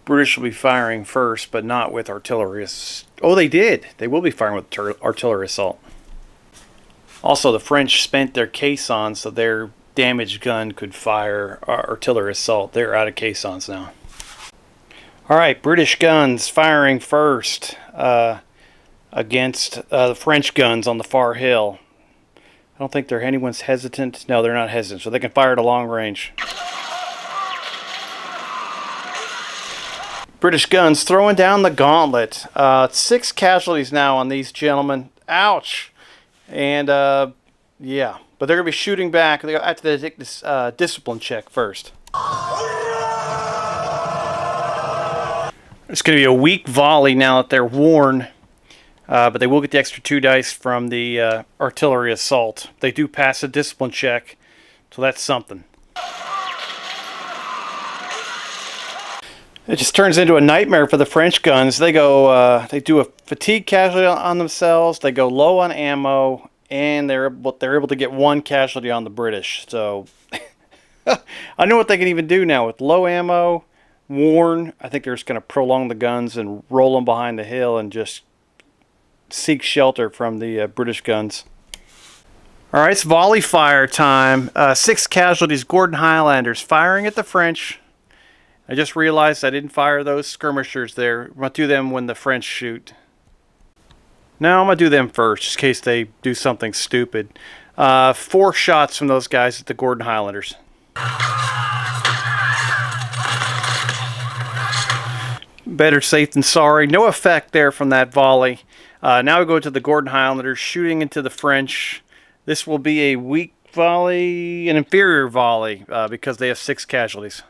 British will be firing first, but not with artillery. Oh, they did. They will be firing with artillery assault. Also, the French spent their caissons, so their damaged gun could fire artillery assault. They're out of caissons now. Alright, British guns firing first against the French guns on the far hill. I don't think anyone's hesitant. No, they're not hesitant, so they can fire at a long range. British guns throwing down the gauntlet. 6 casualties now on these gentlemen. Ouch! And, yeah. But they're going to be shooting back. They have to take this discipline check first. It's going to be a weak volley now that they're worn, but they will get the extra 2 dice from the artillery assault. They do pass a discipline check, so that's something. It just turns into a nightmare for the French guns. They go, they do a fatigue casualty on themselves. They go low on ammo, and they're able to get 1 casualty on the British. So I know what they can even do now with low ammo. Worn, I think they're just going to prolong the guns and roll them behind the hill and just seek shelter from the British guns. All right, it's volley fire time. 6 casualties, Gordon Highlanders firing at the French. I just realized I didn't fire those skirmishers there. I'm going to do them when the French shoot. No, I'm going to do them first, just in case they do something stupid. 4 shots from those guys at the Gordon Highlanders. Better safe than sorry. No effect there from that volley. Now we go to the Gordon Highlanders shooting into the French. This will be a weak volley, an inferior volley, because they have 6 casualties.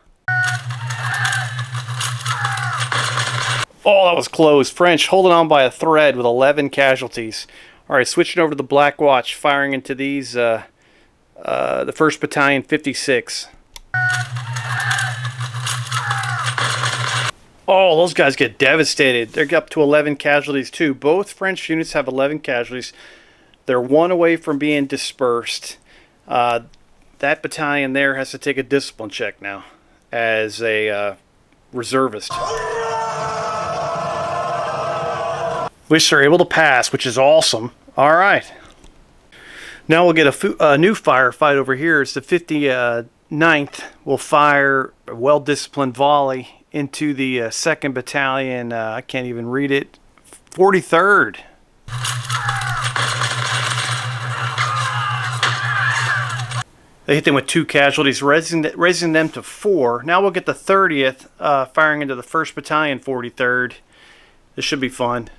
Oh, that was close. French holding on by a thread with 11 casualties. All right, switching over to the Black Watch, firing into these, the 1st Battalion 56. Oh, those guys get devastated. They're up to 11 casualties too. Both French units have 11 casualties. They're 1 away from being dispersed. That battalion there has to take a discipline check now as a reservist. which they're able to pass, which is awesome. All right. Now we'll get a new firefight over here. It's the 59th. Will fire a well-disciplined volley into the 2nd Battalion. I can't even read it. 43rd. They hit them with 2 casualties, raising them to 4. Now we'll get the 30th firing into the 1st Battalion, 43rd. This should be fun.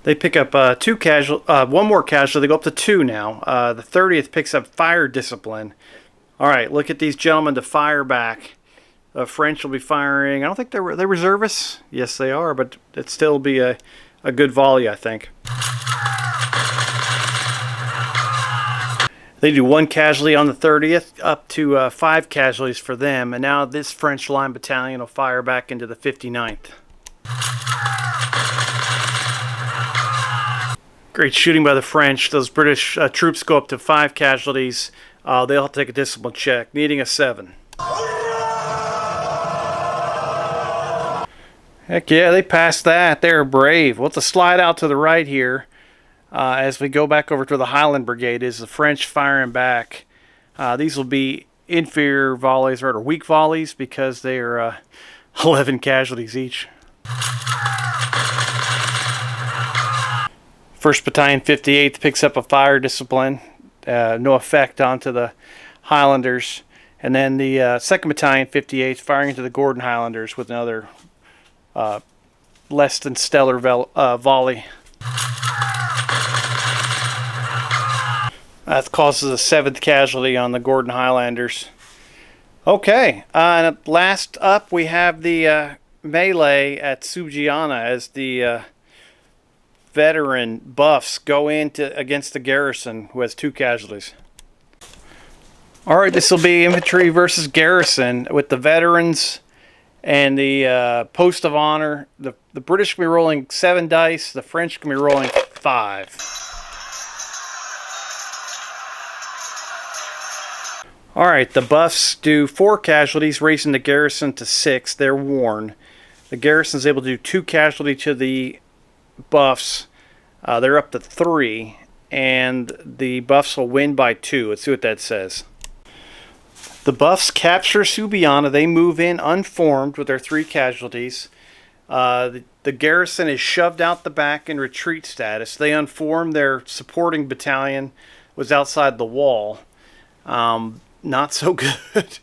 They pick up one more casualty. They go up to 2 now. The 30th picks up fire discipline. All right, look at these gentlemen to fire back. French will be firing. I don't think they're reservists. Yes, they are, but it'd still be a good volley, I think. They do 1 casualty on the 30th, up to 5 casualties for them. And now this French line battalion will fire back into the 59th. Great shooting by the French. Those British troops go up to 5 casualties. They'll have to take a discipline check, needing a 7. Heck yeah, they passed that. They're brave. We'll have to slide out to the right here. As we go back over to the Highland Brigade, is the French firing back. These will be inferior volleys, or weak volleys, because they are 11 casualties each. 1st Battalion 58th picks up a fire discipline. No effect onto the Highlanders. And then the 2nd Battalion 58th firing into the Gordon Highlanders with another less than stellar volley. That causes a 7th casualty on the Gordon Highlanders. Okay, last up we have the melee at Sugiana as the veteran buffs go against the garrison, who has 2 casualties. Alright, this will be infantry versus garrison with the veterans and the post of honor. The British can be rolling 7 dice, the French can be rolling 5. Alright, the buffs do 4 casualties, raising the garrison to 6. They're worn. The garrison is able to do 2 casualty to the buffs. They're up to 3, and the buffs will win by 2. Let's see what that says. The buffs capture Subiana. They move in unformed with their 3 casualties. The garrison is shoved out the back in retreat status. They unformed. Their supporting battalion was outside the wall. Not so good.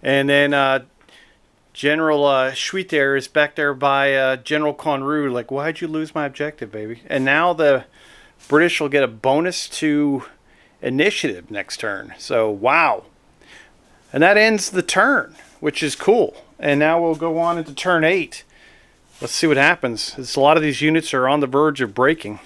And then General Schwitter is back there by General Conroux. Like, why'd you lose my objective, baby? And now the British will get a bonus to initiative next turn. So, wow. And that ends the turn, which is cool. And now we'll go on into turn 8. Let's see what happens. A lot of these units are on the verge of breaking.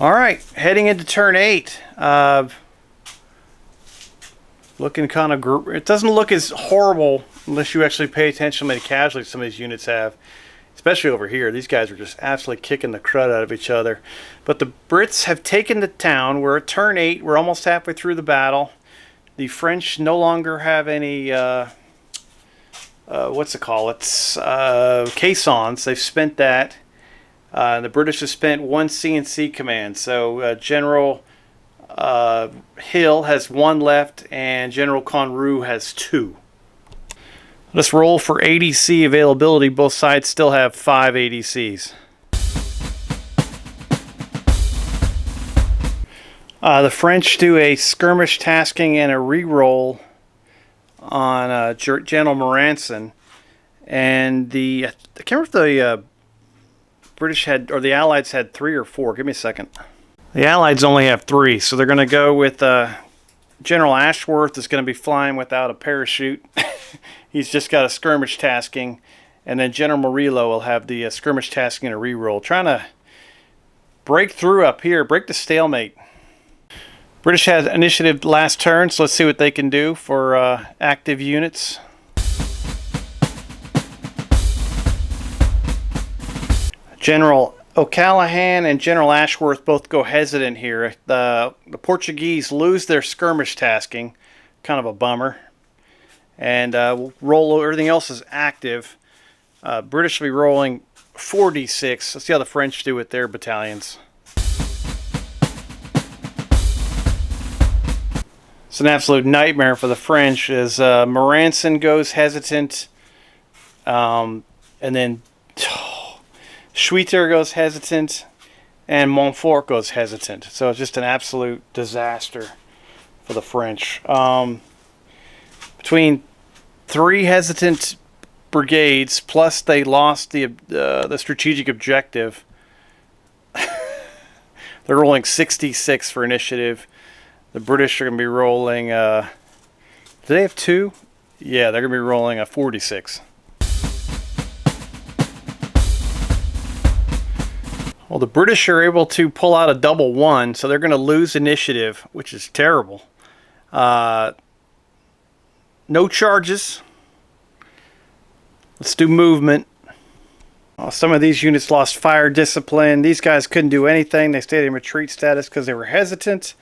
Alright, heading into turn 8. Looking kind of... It doesn't look as horrible unless you actually pay attention to how many casualties some of these units have. Especially over here. These guys are just absolutely kicking the crud out of each other. But the Brits have taken the town. We're at turn 8. We're almost halfway through the battle. The French no longer have any... what's it called? It's caissons. They've spent that. The British have spent 1 CNC command. So General Hill has 1 left and General Conroux has 2. Let's roll for ADC availability. Both sides still have 5 ADCs. The French do a skirmish tasking and a reroll on General Moranson. And I can't remember if the British had, or the Allies had 3 or 4. Give me a second. The Allies only have 3, so they're going to go with General Ashworth is going to be flying without a parachute. He's just got a skirmish tasking, and then General Murillo will have the skirmish tasking and a reroll, trying to break through up here, break the stalemate. British had initiative last turn, so let's see what they can do for active units. General O'Callaghan and General Ashworth both go hesitant here. The Portuguese lose their skirmish tasking, kind of a bummer. And we'll roll, everything else is active. British will be rolling 4d6. Let's see how the French do with their battalions. It's an absolute nightmare for the French as Moranson goes hesitant. And then Schweiter goes hesitant. And Montfort goes hesitant. So it's just an absolute disaster for the French. Between 3 hesitant brigades, plus they lost the strategic objective. They're rolling 66 for initiative. The British are going to be rolling, do they have 2? Yeah, they're going to be rolling a 46. Well, the British are able to pull out a double 1, so they're going to lose initiative, which is terrible. No charges. Let's do movement. Oh, some of these units lost fire discipline. These guys couldn't do anything. They stayed in retreat status because they were hesitant.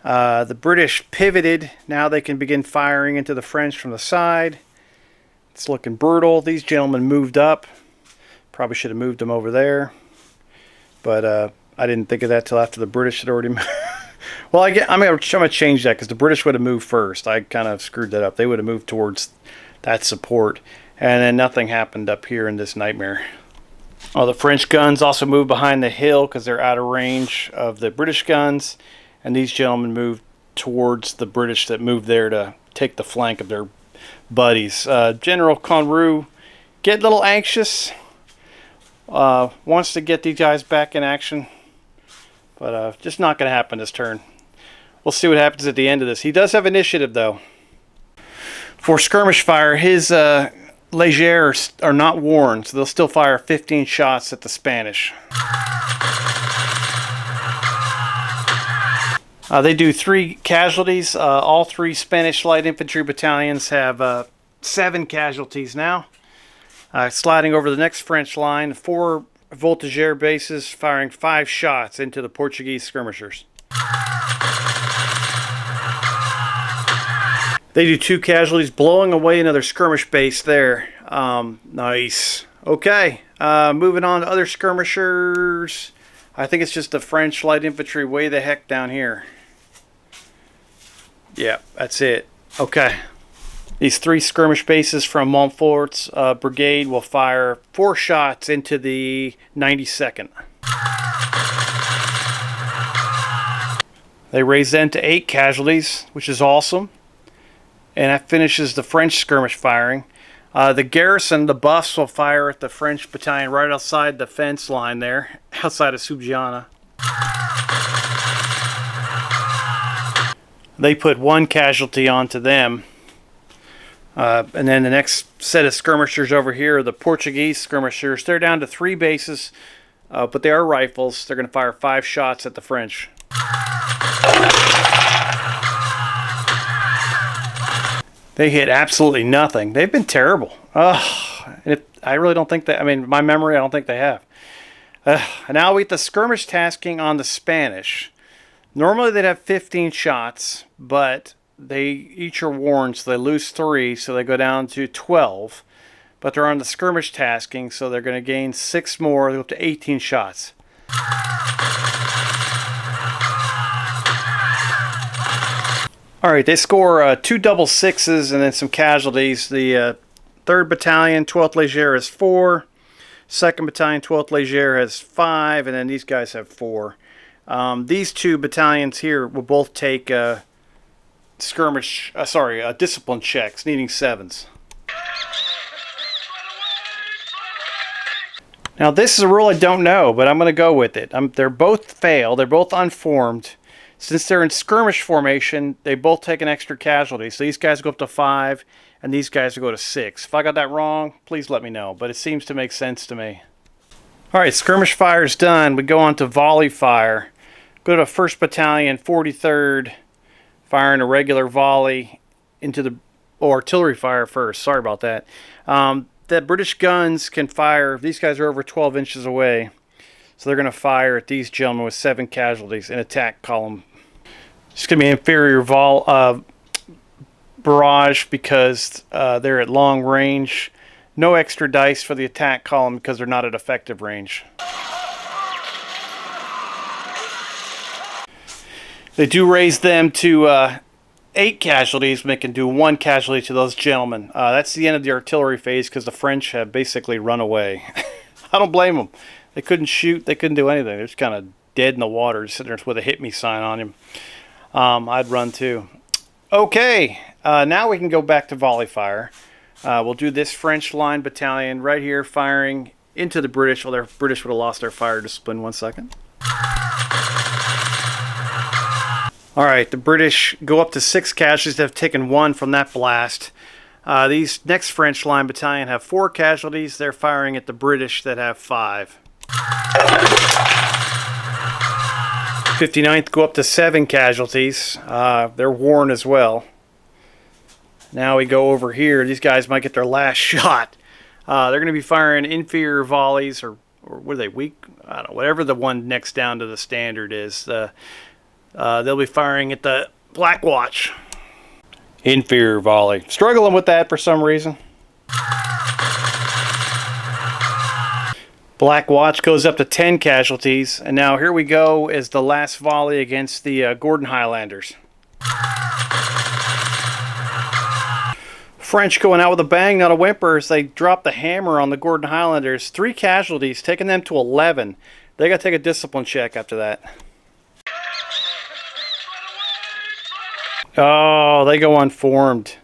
The British pivoted. Now they can begin firing into the French from the side. It's looking brutal. These gentlemen moved up. Probably should have moved them over there. But I didn't think of that till after the British had already moved. Well, I'm going to change that because the British would have moved first. I kind of screwed that up. They would have moved towards that support. And then nothing happened up here in this nightmare. Oh, the French guns also moved behind the hill because they're out of range of the British guns. And these gentlemen moved towards the British that moved there to take the flank of their buddies. General Conroux getting a little anxious. Wants to get these guys back in action. But just not going to happen this turn. We'll see what happens at the end of this. He does have initiative, though. For skirmish fire, his Légers are not warned, so they'll still fire 15 shots at the Spanish. They do 3 casualties. All 3 Spanish light infantry battalions have 7 casualties now. Sliding over the next French line, 4 Voltigeur bases firing 5 shots into the Portuguese skirmishers. They do 2 casualties, blowing away another skirmish base there. Nice. Okay, moving on to other skirmishers. I think it's just the French light infantry way the heck down here. Yeah, that's it. Okay. These 3 skirmish bases from Montfort's brigade will fire 4 shots into the 92nd. They raise them to 8 casualties, which is awesome. And that finishes the French skirmish firing. The garrison, the buffs, will fire at the French battalion right outside the fence line there, outside of Subgiana. They put 1 casualty onto them. And then the next set of skirmishers over here are the Portuguese skirmishers. They're down to 3 bases, but they are rifles. They're going to fire 5 shots at the French. They hit absolutely nothing. They've been terrible. I really don't think that, I mean, my memory, I don't think they have. And now we get the skirmish tasking on the Spanish. Normally they'd have 15 shots, but they each are warned, so they lose 3, so they go down to 12. But they're on the skirmish tasking, so they're going to gain 6 more, they go up to 18 shots. Alright, they score 2 double 6s and then some casualties. The 3rd Battalion, 12th Léger has 4. 2nd Battalion, 12th Léger has 5, and then these guys have 4. These 2 battalions here will both take discipline checks, needing 7s. Now this is a rule I don't know, but I'm going to go with it. They're both fail. They're both unformed. Since they're in skirmish formation, they both take an extra casualty. So these guys go up to 5, and these guys will go to 6. If I got that wrong, please let me know. But it seems to make sense to me. Alright, skirmish fire is done. We go on to volley fire. Go to 1st Battalion, 43rd, firing a regular volley into the artillery fire first. Sorry about that. The British guns can fire. These guys are over 12 inches away, so they're going to fire at these gentlemen with 7 casualties in attack column. It's going to be inferior barrage because they're at long range. No extra dice for the attack column because they're not at effective range. They do raise them to 8 casualties, but they can do 1 casualty to those gentlemen. That's the end of the artillery phase because the French have basically run away. I don't blame them. They couldn't shoot. They couldn't do anything. They're just kind of dead in the water, just sitting there with a hit me sign on him. I'd run too. Okay, now we can go back to volley fire. We'll do this French line battalion right here firing into the British. Well, the British would have lost their fire discipline. 1 second. All right, the British go up to 6 casualties. They've taken 1 from that blast. These next French line battalion have 4 casualties. They're firing at the British that have 5. 59th go up to 7 casualties. They're worn as well. Now we go over here. These guys might get their last shot. They're going to be firing inferior volleys, or what are they, weak? I don't know, whatever the one next down to the standard is. They'll be firing at the Black Watch. Inferior volley. Struggling with that for some reason. Black Watch goes up to 10 casualties. And now here we go as the last volley against the Gordon Highlanders. French going out with a bang, not a whimper, as they drop the hammer on the Gordon Highlanders. 3 casualties, taking them to 11. They got to take a discipline check after that. Oh, they go unformed.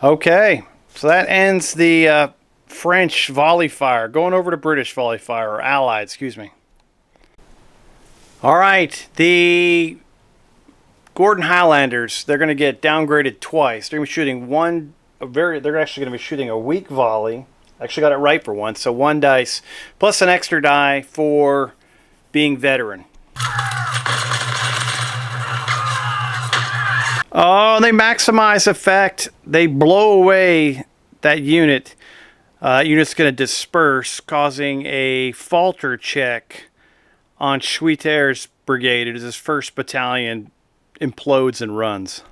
Okay, so that ends the French volley fire. Going over to British volley fire, or Allied, excuse me. All right, the Gordon Highlanders, they're going to get downgraded twice. They're going to be shooting they're actually going to be shooting a weak volley. Actually got it right for once. So 1 dice plus an extra die for being veteran. Oh, they maximize effect. They blow away that unit. Unit's going to disperse, causing a falter check on Schwitter's brigade as his 1st battalion implodes and runs.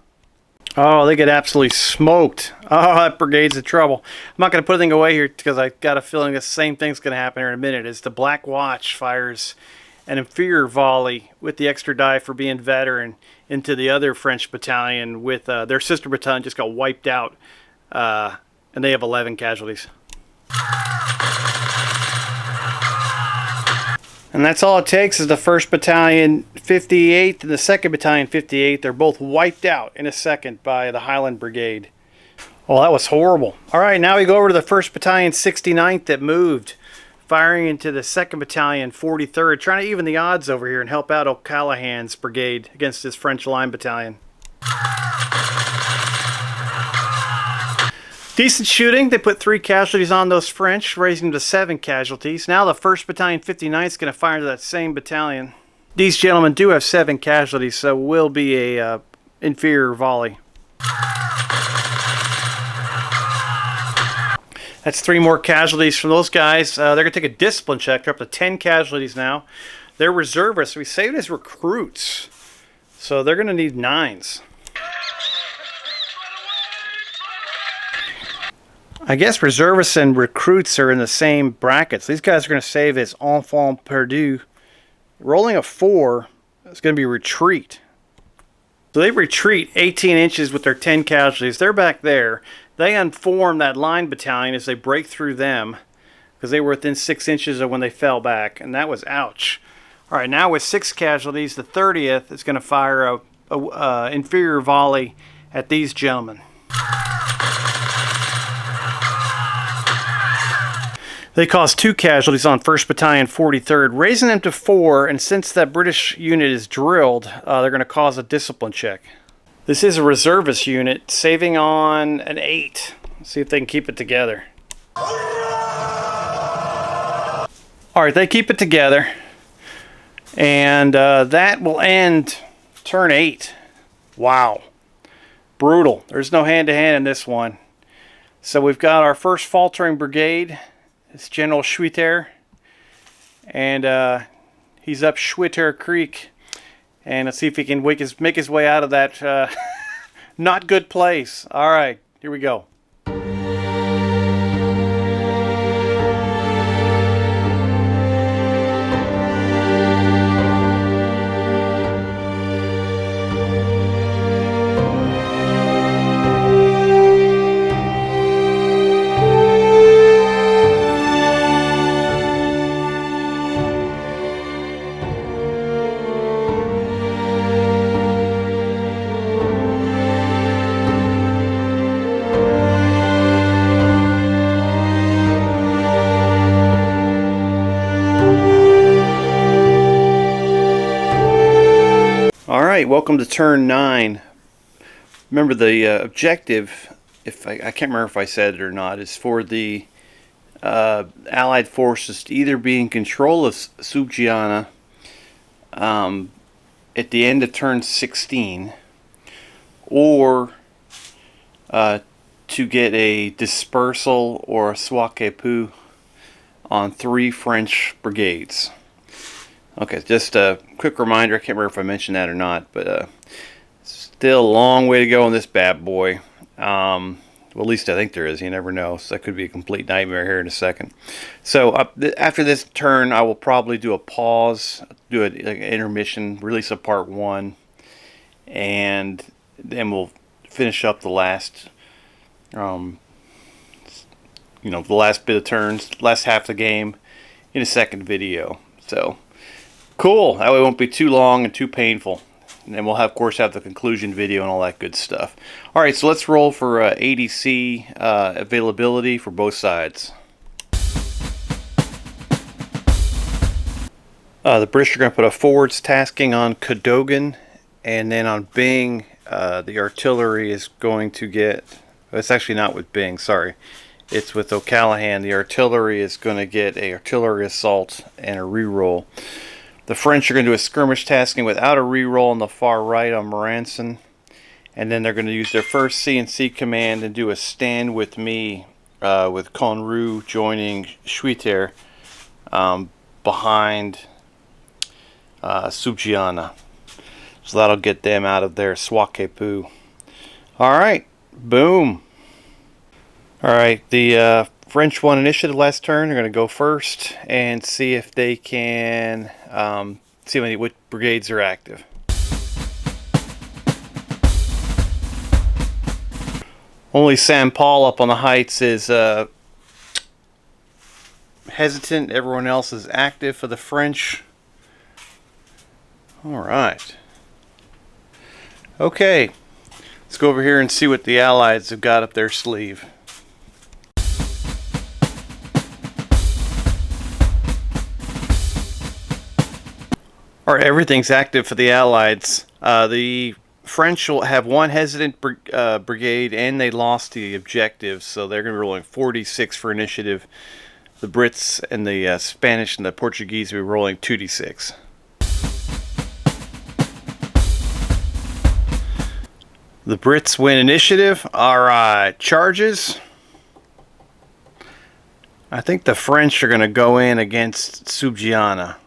Oh, they get absolutely smoked. Oh, that brigade's in trouble. I'm not going to put anything away here because I got a feeling the same thing's going to happen here in a minute. As the Black Watch fires an inferior volley with the extra die for being veteran into the other French battalion with their sister battalion just got wiped out, and they have 11 casualties. And that's all it takes is the 1st Battalion 58th and the 2nd Battalion 58th. They're both wiped out in a second by the Highland Brigade. Well, that was horrible. All right, now we go over to the 1st Battalion 69th that moved, firing into the 2nd Battalion 43rd, trying to even the odds over here and help out O'Callahan's brigade against his French line battalion. Decent shooting. They put 3 casualties on those French, raising them to 7 casualties. Now the 1st Battalion 59th is going to fire into that same battalion. These gentlemen do have 7 casualties, so will be a inferior volley. That's 3 more casualties from those guys. They're going to take a discipline check. They're up to 10 casualties now. They're reservists. We saved as recruits, so they're going to need 9s. I guess reservists and recruits are in the same brackets. These guys are going to save as enfants perdus. Rolling a 4 is going to be retreat. So they retreat 18 inches with their 10 casualties. They're back there. They unform that line battalion as they break through them because they were within 6 inches of when they fell back, and that was ouch. All right, now with 6 casualties, the 30th is going to fire a inferior volley at these gentlemen. They caused 2 casualties on 1st Battalion 43rd, raising them to 4, and since that British unit is drilled, they're going to cause a discipline check. This is a reservist unit, saving on an 8. Let's see if they can keep it together. Alright, they keep it together. And that will end turn 8. Wow. Brutal. There's no hand-to-hand in this one. So we've got our first faltering brigade. It's General Schwitter. And he's up Schwitter Creek. And let's see if he can make his way out of that not good place. All right, here we go. Alright, welcome to turn 9. Remember the objective, if I can't remember if I said it or not, is for the Allied forces to either be in control of Subgiana at the end of turn 16, or to get a dispersal or a swak-et-pou on 3 French brigades. Okay, just a quick reminder, I can't remember if I mentioned that or not, but still a long way to go on this bad boy. Well, at least I think there is, you never know, so that could be a complete nightmare here in a second. So after this turn, I will probably do a pause, do like an intermission, release of part 1, and then we'll finish up the last, the last bit of turns, last half of the game in a second video. So cool, that way it won't be too long and too painful. And then we'll of course have the conclusion video and all that good stuff. Alright, so let's roll for ADC availability for both sides. The British are going to put a forwards tasking on Cadogan, and then on Bing, the artillery is going to get, it's actually not with Bing, sorry. It's with O'Callaghan. The artillery is going to get a artillery assault and a reroll. The French are going to do a skirmish tasking without a reroll on the far right on Moranson. And then they're going to use their first C&C command and do a stand with me with Conroux joining Schwitter behind Subgiana. So that'll get them out of their swak-et-pou. Alright, boom. Alright, the French won initiative last turn. They're going to go first and see if they can see what brigades are active. Only St. Paul up on the heights is hesitant. Everyone else is active for the French. Alright. Okay. Let's go over here and see what the Allies have got up their sleeve. Alright, everything's active for the Allies. The French will have one hesitant brigade, and they lost the objective, so they're going to be rolling 46 for initiative. The Brits and the Spanish and the Portuguese will be rolling 2d6. The Brits win initiative. Alright, charges. I think the French are going to go in against Subgiana.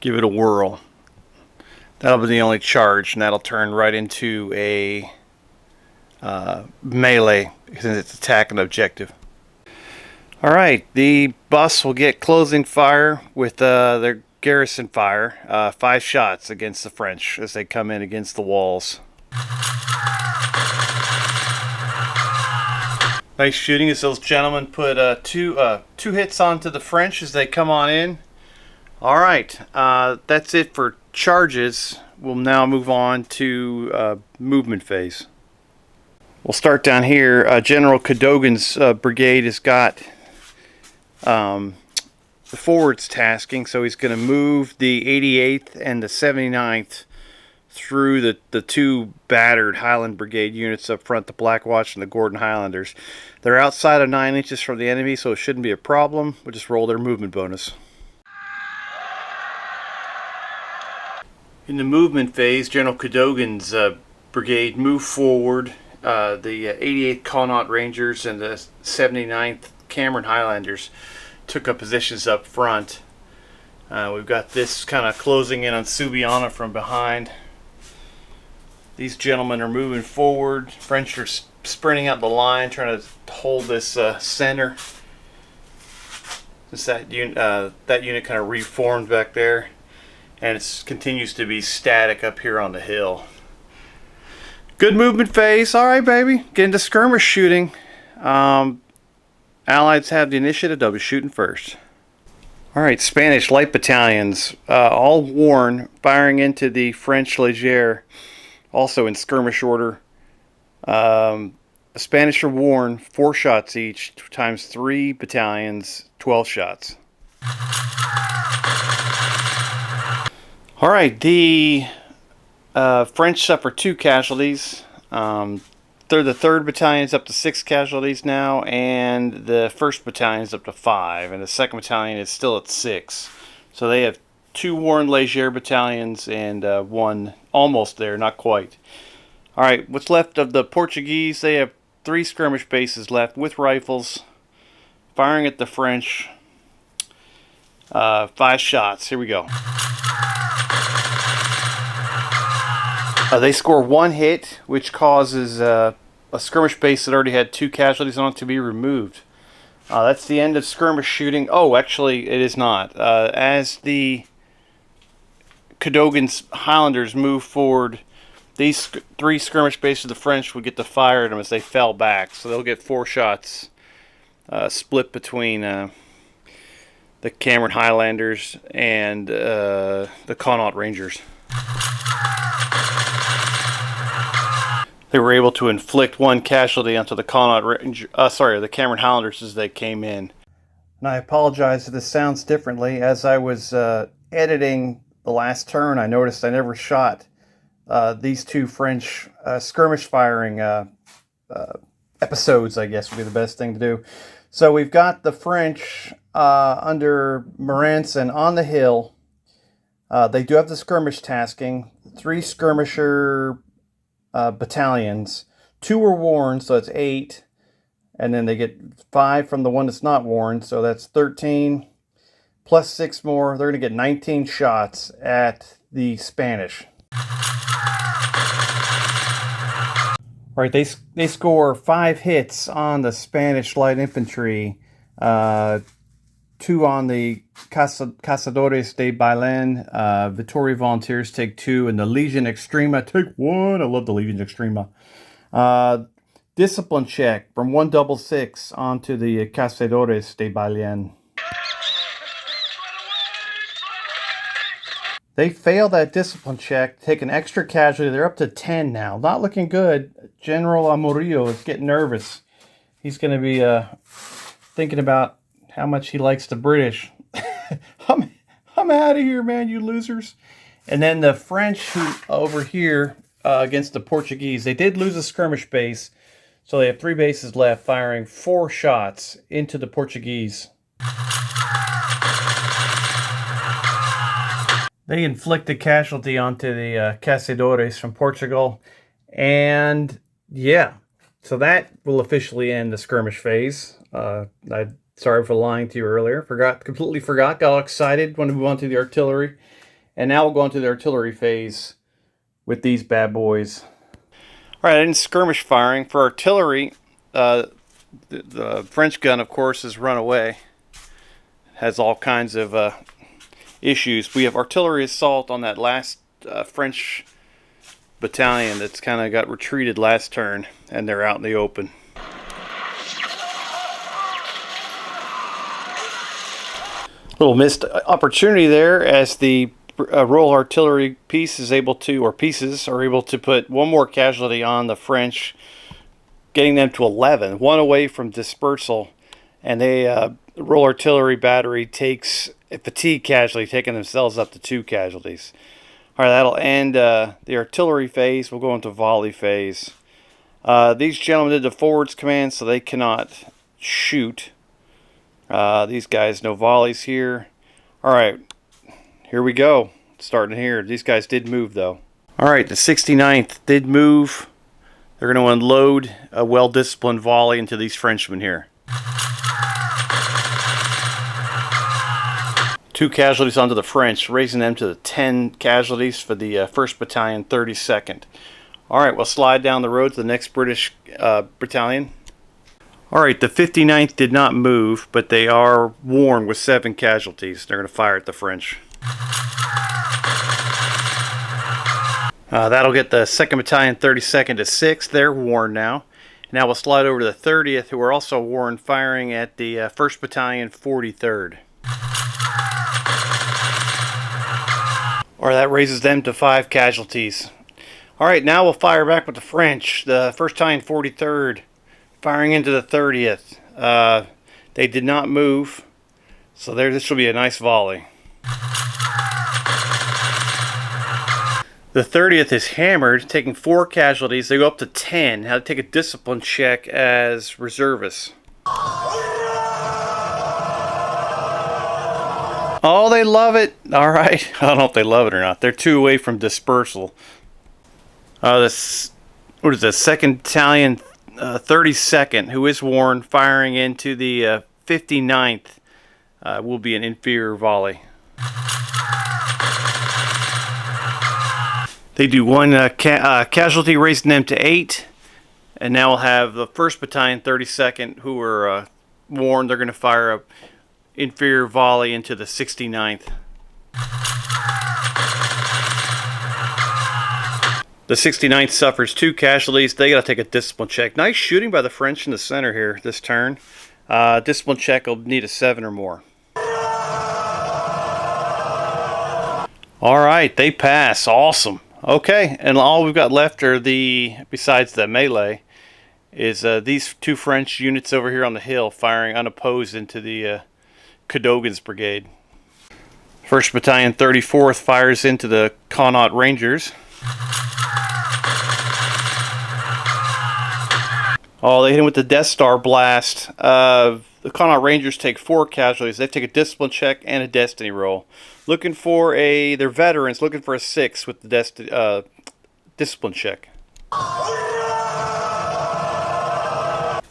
Give it a whirl. That'll be the only charge, and that'll turn right into a melee since it's attacking objective. Alright, the bus will get closing fire with their garrison fire. 5 shots against the French as they come in against the walls. Nice shooting as those gentlemen put two hits onto the French as they come on in. Alright, that's it for charges. We'll now move on to movement phase. We'll start down here. General Cadogan's brigade has got the forwards tasking, so he's going to move the 88th and the 79th through the 2 battered Highland Brigade units up front, the Black Watch and the Gordon Highlanders. They're outside of 9 inches from the enemy, so it shouldn't be a problem. We'll just roll their movement bonus. In the movement phase, General Cadogan's brigade moved forward. The 88th Connaught Rangers and the 79th Cameron Highlanders took up positions up front. We've got this kind of closing in on Subiana from behind. These gentlemen are moving forward. French are sprinting out the line, trying to hold this center. Since that unit kind of reformed back there, and it continues to be static up here on the hill. Good movement phase. All right, baby. Get into skirmish shooting. Allies have the initiative. They'll be shooting first. All right, Spanish light battalions, all worn, firing into the French Légère, also in skirmish order. The Spanish are worn, 4 shots each, times 3 battalions, 12 shots. All right, the French suffer 2 casualties. The 3rd battalion is up to 6 casualties now, and the 1st battalion is up to 5, and the 2nd battalion is still at 6. So they have 2 worn Légère battalions and 1 almost there, not quite. All right, what's left of the Portuguese? They have 3 skirmish bases left with rifles, firing at the French. 5 shots. Here we go. They score 1 hit, which causes a skirmish base that already had 2 casualties on it to be removed. That's the end of skirmish shooting. Oh, actually, it is not. As the Cadogan's Highlanders move forward, these 3 skirmish bases of the French would get to fire at them as they fell back. So they'll get 4 shots split between the Cameron Highlanders and the Connaught Rangers. They were able to inflict 1 casualty onto the the Cameron Highlanders as they came in. And I apologize if this sounds differently. As I was editing the last turn, I noticed I never shot these 2 French skirmish firing episodes, I guess would be the best thing to do. So we've got the French under Moranson on the hill. They do have the skirmish tasking. 3 skirmisher battalions. 2 were worn, so that's 8. And then they get 5 from the one that's not worn, so that's 13. Plus 6 more. They're going to get 19 shots at the Spanish. Right, they score 5 hits on the Spanish light infantry. 2 on the Cazadores de Bailen. Vitoria Volunteers take 2, and the Legion Extrema take 1. I love the Legion Extrema. Discipline check from 166 onto the Cazadores de Bailen. They fail that discipline check, take an extra casualty. They're up to 10 now. Not looking good. General Amorillo is getting nervous. He's going to be thinking about how much he likes the British. I'm out of here, man, you losers. And then the French who over here against the Portuguese, they did lose a skirmish base, so they have 3 bases left, firing 4 shots into the Portuguese. They inflicted casualty onto the Caçadores from Portugal. And yeah, so that will officially end the skirmish phase. Sorry for lying to you earlier. Completely forgot. Got all excited when we move on to the artillery. And now we'll go on to the artillery phase with these bad boys. All right, in skirmish firing for artillery, the French gun, of course, has run away. Has all kinds of issues. We have artillery assault on that last French battalion that's kind of got retreated last turn, and they're out in the open. Little missed opportunity there as the Royal Artillery piece is able to, or pieces are able to put 1 more casualty on the French, getting them to 11, 1 away from dispersal, and the Royal Artillery battery takes a fatigue casualty, taking themselves up to 2 casualties. All right, that'll end the artillery phase. We'll go into volley phase. These gentlemen did the forwards command, so they cannot shoot. These guys, no volleys here. All right, here we go. starting here. These guys did move though. Alright, the 69th did move. They're going to unload a well-disciplined volley into these Frenchmen here. 2 casualties onto the French, raising them to the 10 casualties for the 1st Battalion, 32nd. Alright, we'll slide down the road to the next British battalion. Alright, the 59th did not move, but they are worn with 7 casualties. They're going to fire at the French. That'll get the 2nd Battalion, 32nd to 6th. They're worn now. Now we'll slide over to the 30th, who are also worn, firing at the 1st Battalion, 43rd. Or that raises them to 5 casualties. Alright, now we'll fire back with the French. The 1st Battalion, 43rd, firing into the 30th. They did not move, so this will be a nice volley. The 30th is hammered, taking 4 casualties. They go up to 10. Had to take a discipline check as reservists. Oh, they love it. All right. I don't know if they love it or not. They're 2 away from dispersal. What is this? 2nd Battalion, 32nd, who is worn, firing into the 59th, will be an inferior volley. They do 1 casualty, raising them to 8. And now we'll have the 1st Battalion, 32nd, who are worn. They're going to fire a inferior volley into the 69th. The 69th suffers 2 casualties. They got to take a discipline check. Nice shooting by the French in the center here this turn. Discipline check will need a 7 or more. Alright, they pass. Awesome. Okay, and all we've got left are besides the melee, is these 2 French units over here on the hill firing unopposed into the Cadogan's brigade. 1st Battalion, 34th fires into the Connaught Rangers. Oh, they hit him with the Death Star blast. The Connaught Rangers take 4 casualties. They take a discipline check and a destiny roll. Looking for they're veterans, looking for a 6 with the discipline check.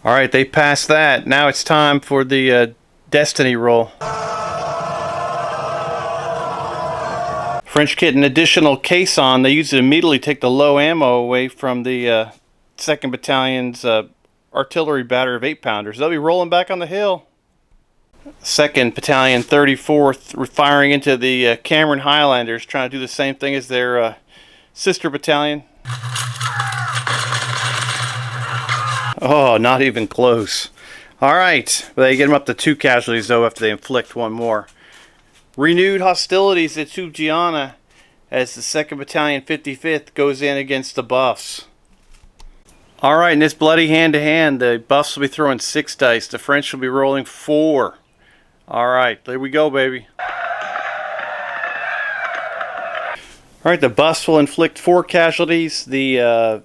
Alright, they passed that. Now it's time for the destiny roll. French get an additional caisson. They use it immediately to take the low ammo away from the 2nd Battalion's artillery battery of 8-pounders. They'll be rolling back on the hill. 2nd Battalion, 34th, firing into the Cameron Highlanders, trying to do the same thing as their sister battalion. Oh, not even close. Alright, they get them up to 2 casualties though after they inflict 1 more. Renewed hostilities at Ljubljana as the 2nd Battalion, 55th, goes in against the Buffs. Alright, in this bloody hand-to-hand, the Buffs will be throwing 6 dice. The French will be rolling 4. Alright, there we go, baby. Alright, the Buffs will inflict 4 casualties. The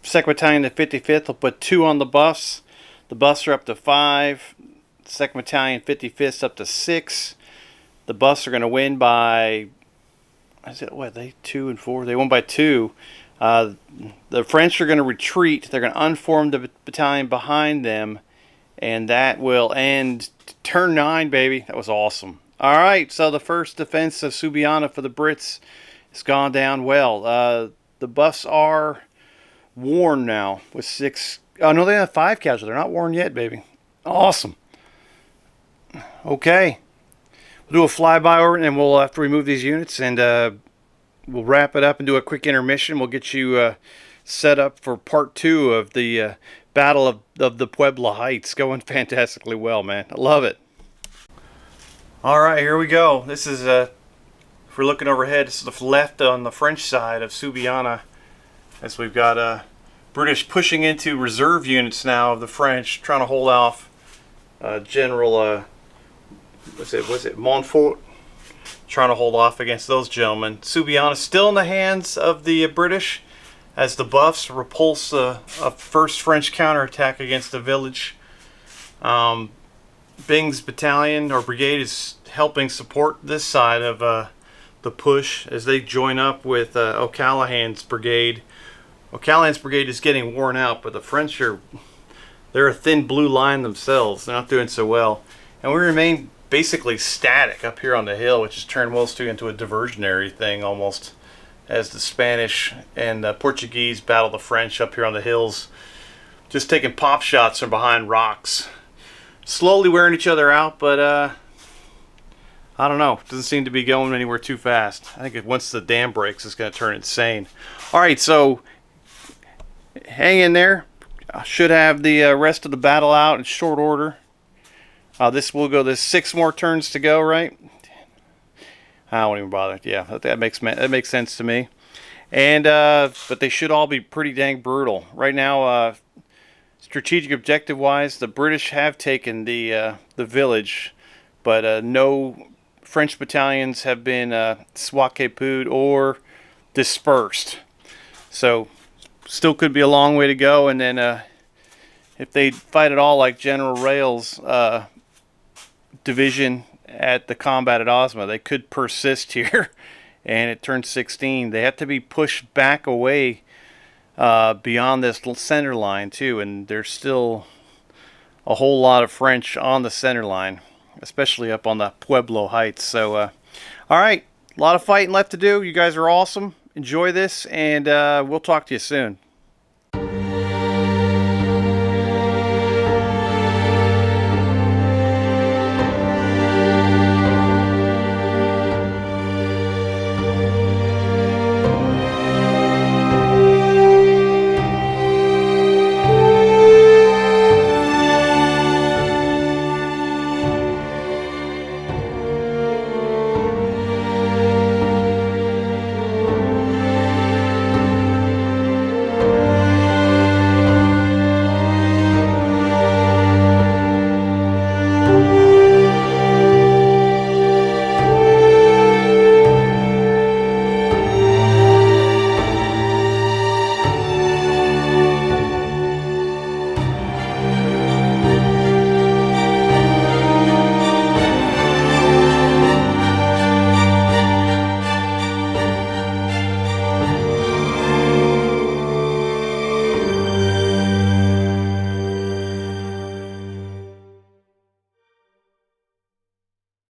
2nd Battalion, the 55th, will put 2 on the Buffs. The Buffs are up to 5. 2nd Battalion, 55th, up to 6. The Buffs are going to win by... they 2 and 4? They won by 2. The French are going to retreat. They're going to unform the battalion behind them. And that will end turn 9, baby. That was awesome. Alright, so the first defense of Ljubljana for the Brits has gone down well. The Buffs are worn now with 6... Oh, no, they have 5 casualties. They're not worn yet, baby. Awesome. Okay. We'll do a flyby over it, and we'll have to remove these units, and we'll wrap it up and do a quick intermission. We'll get you set up for part 2 of the Battle of the Puebla Heights. Going fantastically well, man. I love it. Alright, here we go. This is, if we're looking overhead, this is the left on the French side of Ljubljana, as we've got British pushing into reserve units now of the French, trying to hold off General, was it Montfort? Trying to hold off against those gentlemen. Ljubljana still in the hands of the British, as the Buffs repulse a first French counterattack against the village. Bing's battalion or brigade is helping support this side of the push as they join up with O'Callahan's brigade. O'Callahan's brigade is getting worn out, but the French they're a thin blue line themselves. They're not doing so well. And we remain basically static up here on the hill, which has turned Wells into a diversionary thing almost, as the Spanish and the Portuguese battle the French up here on the hills, just taking pop shots from behind rocks. Slowly wearing each other out, but I don't know. It doesn't seem to be going anywhere too fast. I think once the dam breaks, it's going to turn insane. All right, so hang in there. I should have the rest of the battle out in short order. There's 6 more turns to go, right? I won't even bother. Yeah, that makes sense to me. And but they should all be pretty dang brutal right now. Strategic objective wise, the British have taken the village, but no French battalions have been swat-capooed or dispersed. So still could be a long way to go. And then if they fight at all like General Rail's division at the combat at Ozma, they could persist here. And it turns 16. They have to be pushed back away beyond this center line too, and there's still a whole lot of French on the center line, especially up on the Puebla Heights. So all right, a lot of fighting left to do. You guys are awesome. Enjoy this, and we'll talk to you soon.